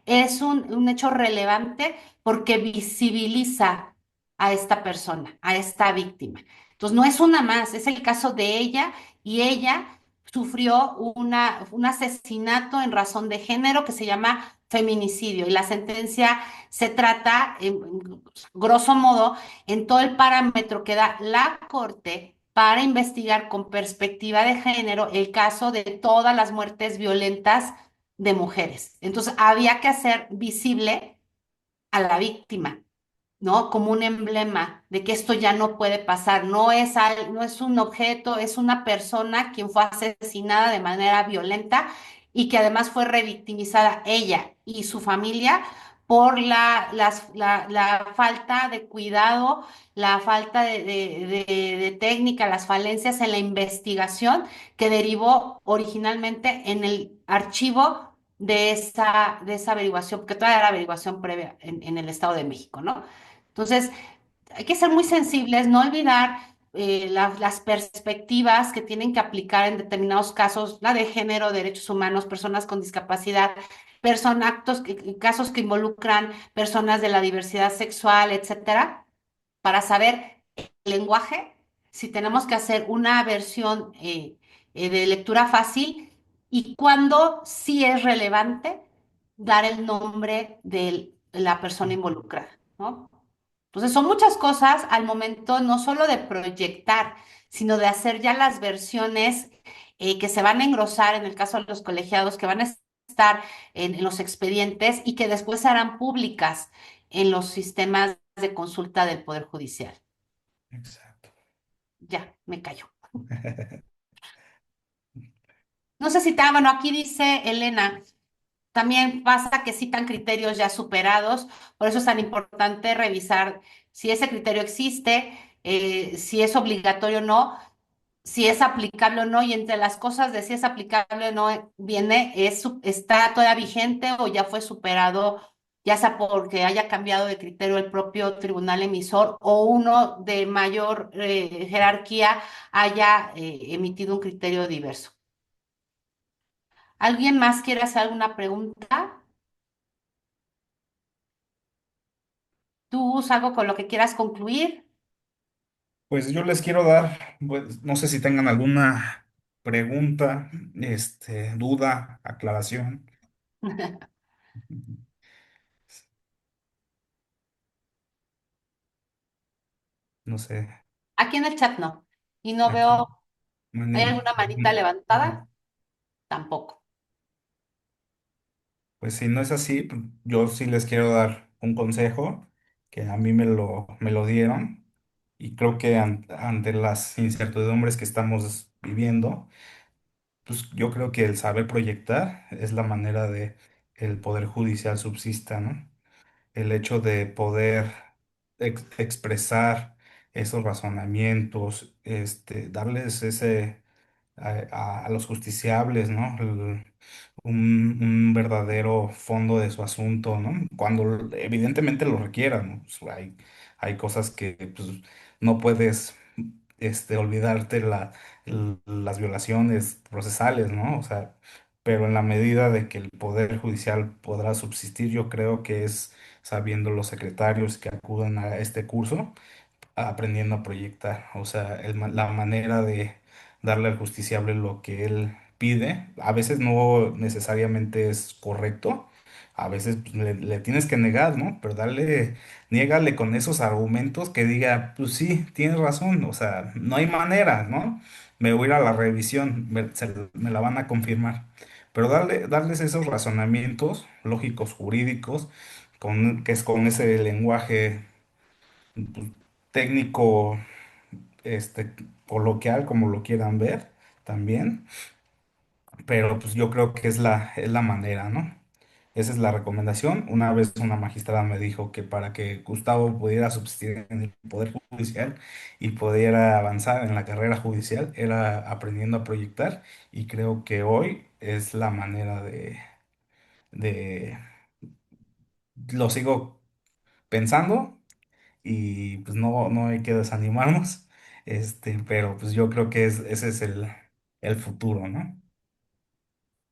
es un hecho relevante porque visibiliza a esta persona, a esta víctima. Entonces, no es una más, es el caso de ella, y ella sufrió un asesinato en razón de género que se llama feminicidio, y la sentencia se trata, grosso modo, en todo el parámetro que da la Corte para investigar con perspectiva de género el caso de todas las muertes violentas de mujeres. Entonces, había que hacer visible a la víctima, ¿no? Como un emblema de que esto ya no puede pasar. No es un objeto, es una persona quien fue asesinada de manera violenta y que además fue revictimizada ella y su familia por la falta de cuidado, la falta de técnica, las falencias en la investigación que derivó originalmente en el archivo de esa averiguación, porque toda era averiguación previa en el Estado de México, ¿no? Entonces, hay que ser muy sensibles, no olvidar las perspectivas que tienen que aplicar en determinados casos, la de género, derechos humanos, personas con discapacidad, casos que involucran personas de la diversidad sexual, etcétera, para saber el lenguaje, si tenemos que hacer una versión de lectura fácil, y cuando sí es relevante dar el nombre de la persona involucrada, ¿no? Entonces, son muchas cosas al momento, no solo de proyectar, sino de hacer ya las versiones que se van a engrosar en el caso de los colegiados, que van a estar en los expedientes y que después se harán públicas en los sistemas de consulta del Poder Judicial. Exacto. Ya, me callo. No sé si bueno, aquí dice Elena, también pasa que citan criterios ya superados, por eso es tan importante revisar si ese criterio existe, si es obligatorio o no, si es aplicable o no, y entre las cosas de si es aplicable o no viene, está todavía vigente o ya fue superado, ya sea porque haya cambiado de criterio el propio tribunal emisor o uno de mayor jerarquía haya emitido un criterio diverso. ¿Alguien más quiere hacer alguna pregunta? ¿Tú algo con lo que quieras concluir? Pues yo les quiero dar, pues, no sé si tengan alguna pregunta, duda, aclaración. No sé, Aquí en el chat no. Y no aquí. veo, ¿hay alguna manita levantada? Tampoco. Pues si no es así, pues, yo sí les quiero dar un consejo que a mí me lo dieron. Y creo que ante las incertidumbres que estamos viviendo, pues yo creo que el saber proyectar es la manera de que el Poder Judicial subsista, ¿no? El hecho de poder expresar esos razonamientos, darles ese a los justiciables, ¿no? Un verdadero fondo de su asunto, ¿no? Cuando evidentemente lo requieran, ¿no? Pues hay cosas que pues, no puedes olvidarte las violaciones procesales, ¿no? O sea, pero en la medida de que el Poder Judicial podrá subsistir, yo creo que es sabiendo los secretarios que acudan a este curso aprendiendo a proyectar. O sea, la manera de darle al justiciable lo que él pide, a veces no necesariamente es correcto, a veces pues, le tienes que negar, ¿no? Pero niégale con esos argumentos que diga, pues sí, tienes razón, o sea, no hay manera, ¿no? Me voy a ir a la revisión, me la van a confirmar. Pero darles esos razonamientos lógicos, jurídicos, que es con ese lenguaje pues, técnico, este, coloquial, como lo quieran ver también, pero pues yo creo que es la manera, ¿no? Esa es la recomendación. Una vez una magistrada me dijo que para que Gustavo pudiera subsistir en el Poder Judicial y pudiera avanzar en la carrera judicial, era aprendiendo a proyectar y creo que hoy es la manera de lo sigo pensando y pues no hay que desanimarnos, pero pues yo creo que ese es el futuro, ¿no?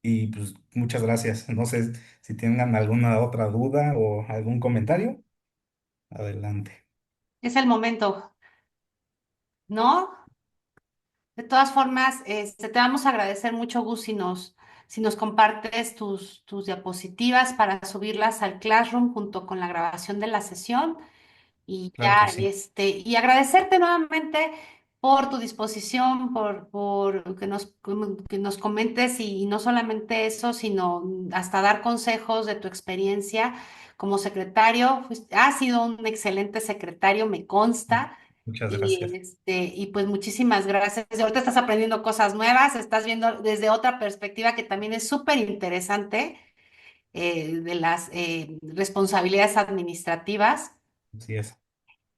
Y pues muchas gracias. No sé si tengan alguna otra duda o algún comentario. Adelante. Es el momento, ¿no? De todas formas, te vamos a agradecer mucho, Gus, si nos compartes tus diapositivas para subirlas al Classroom junto con la grabación de la sesión. Y Claro que ya, sí. y agradecerte nuevamente por tu disposición, por que nos comentes y no solamente eso, sino hasta dar consejos de tu experiencia como secretario. Has sido un excelente secretario, me consta. Muchas gracias. Y pues muchísimas gracias. Y ahorita estás aprendiendo cosas nuevas, estás viendo desde otra perspectiva que también es súper interesante de las responsabilidades administrativas, Así es.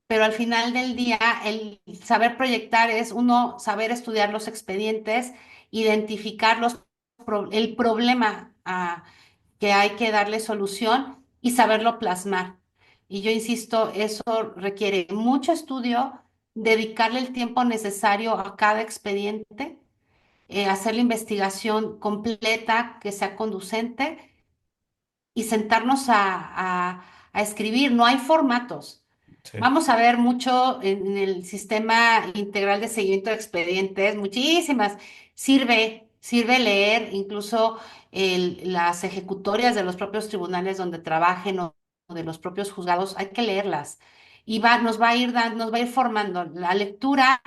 pero al final del día el saber proyectar es uno saber estudiar los expedientes, identificar el problema que hay que darle solución y saberlo plasmar. Y yo insisto, eso requiere mucho estudio, dedicarle el tiempo necesario a cada expediente, hacer la investigación completa que sea conducente y sentarnos a escribir. No hay formatos. Sí. Vamos a ver mucho en el sistema integral de seguimiento de expedientes, muchísimas. Sirve leer incluso las ejecutorias de los propios tribunales donde trabajen o de los propios juzgados, hay que leerlas. Y nos va a ir formando la lectura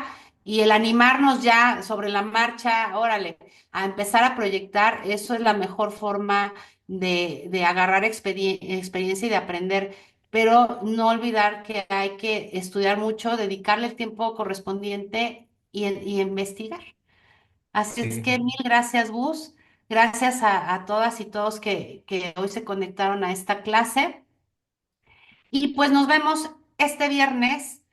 y el animarnos ya sobre la marcha, órale, a empezar a proyectar, eso es la mejor forma de agarrar experiencia y de aprender, pero no olvidar que hay que estudiar mucho, dedicarle el tiempo correspondiente y investigar. Así es Sí. que mil gracias, Gus. Gracias a todas y todos que hoy se conectaron a esta clase. Y pues nos vemos este viernes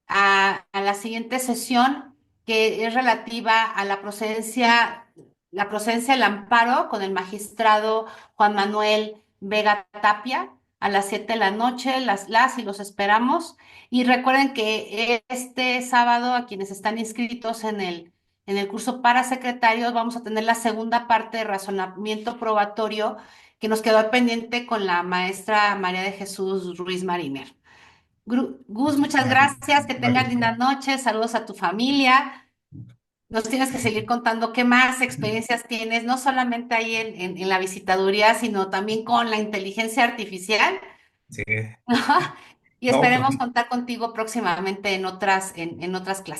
a la siguiente sesión que es relativa a la procedencia del amparo con el magistrado Juan Manuel Vega Tapia a las 7 de la noche, las y los esperamos. Y recuerden que este sábado a quienes están inscritos en el curso para secretarios vamos a tener la segunda parte de razonamiento probatorio que nos quedó pendiente con la maestra María de Jesús Ruiz Mariner. Gus, muchas Muchísimas gracias, que tengas gracias. linda noche, saludos a tu familia. Nos tienes que seguir contando qué más experiencias tienes, no solamente ahí en la visitaduría, sino también con la inteligencia artificial. Sí. Y No, pues esperemos contar contigo próximamente en otras clases.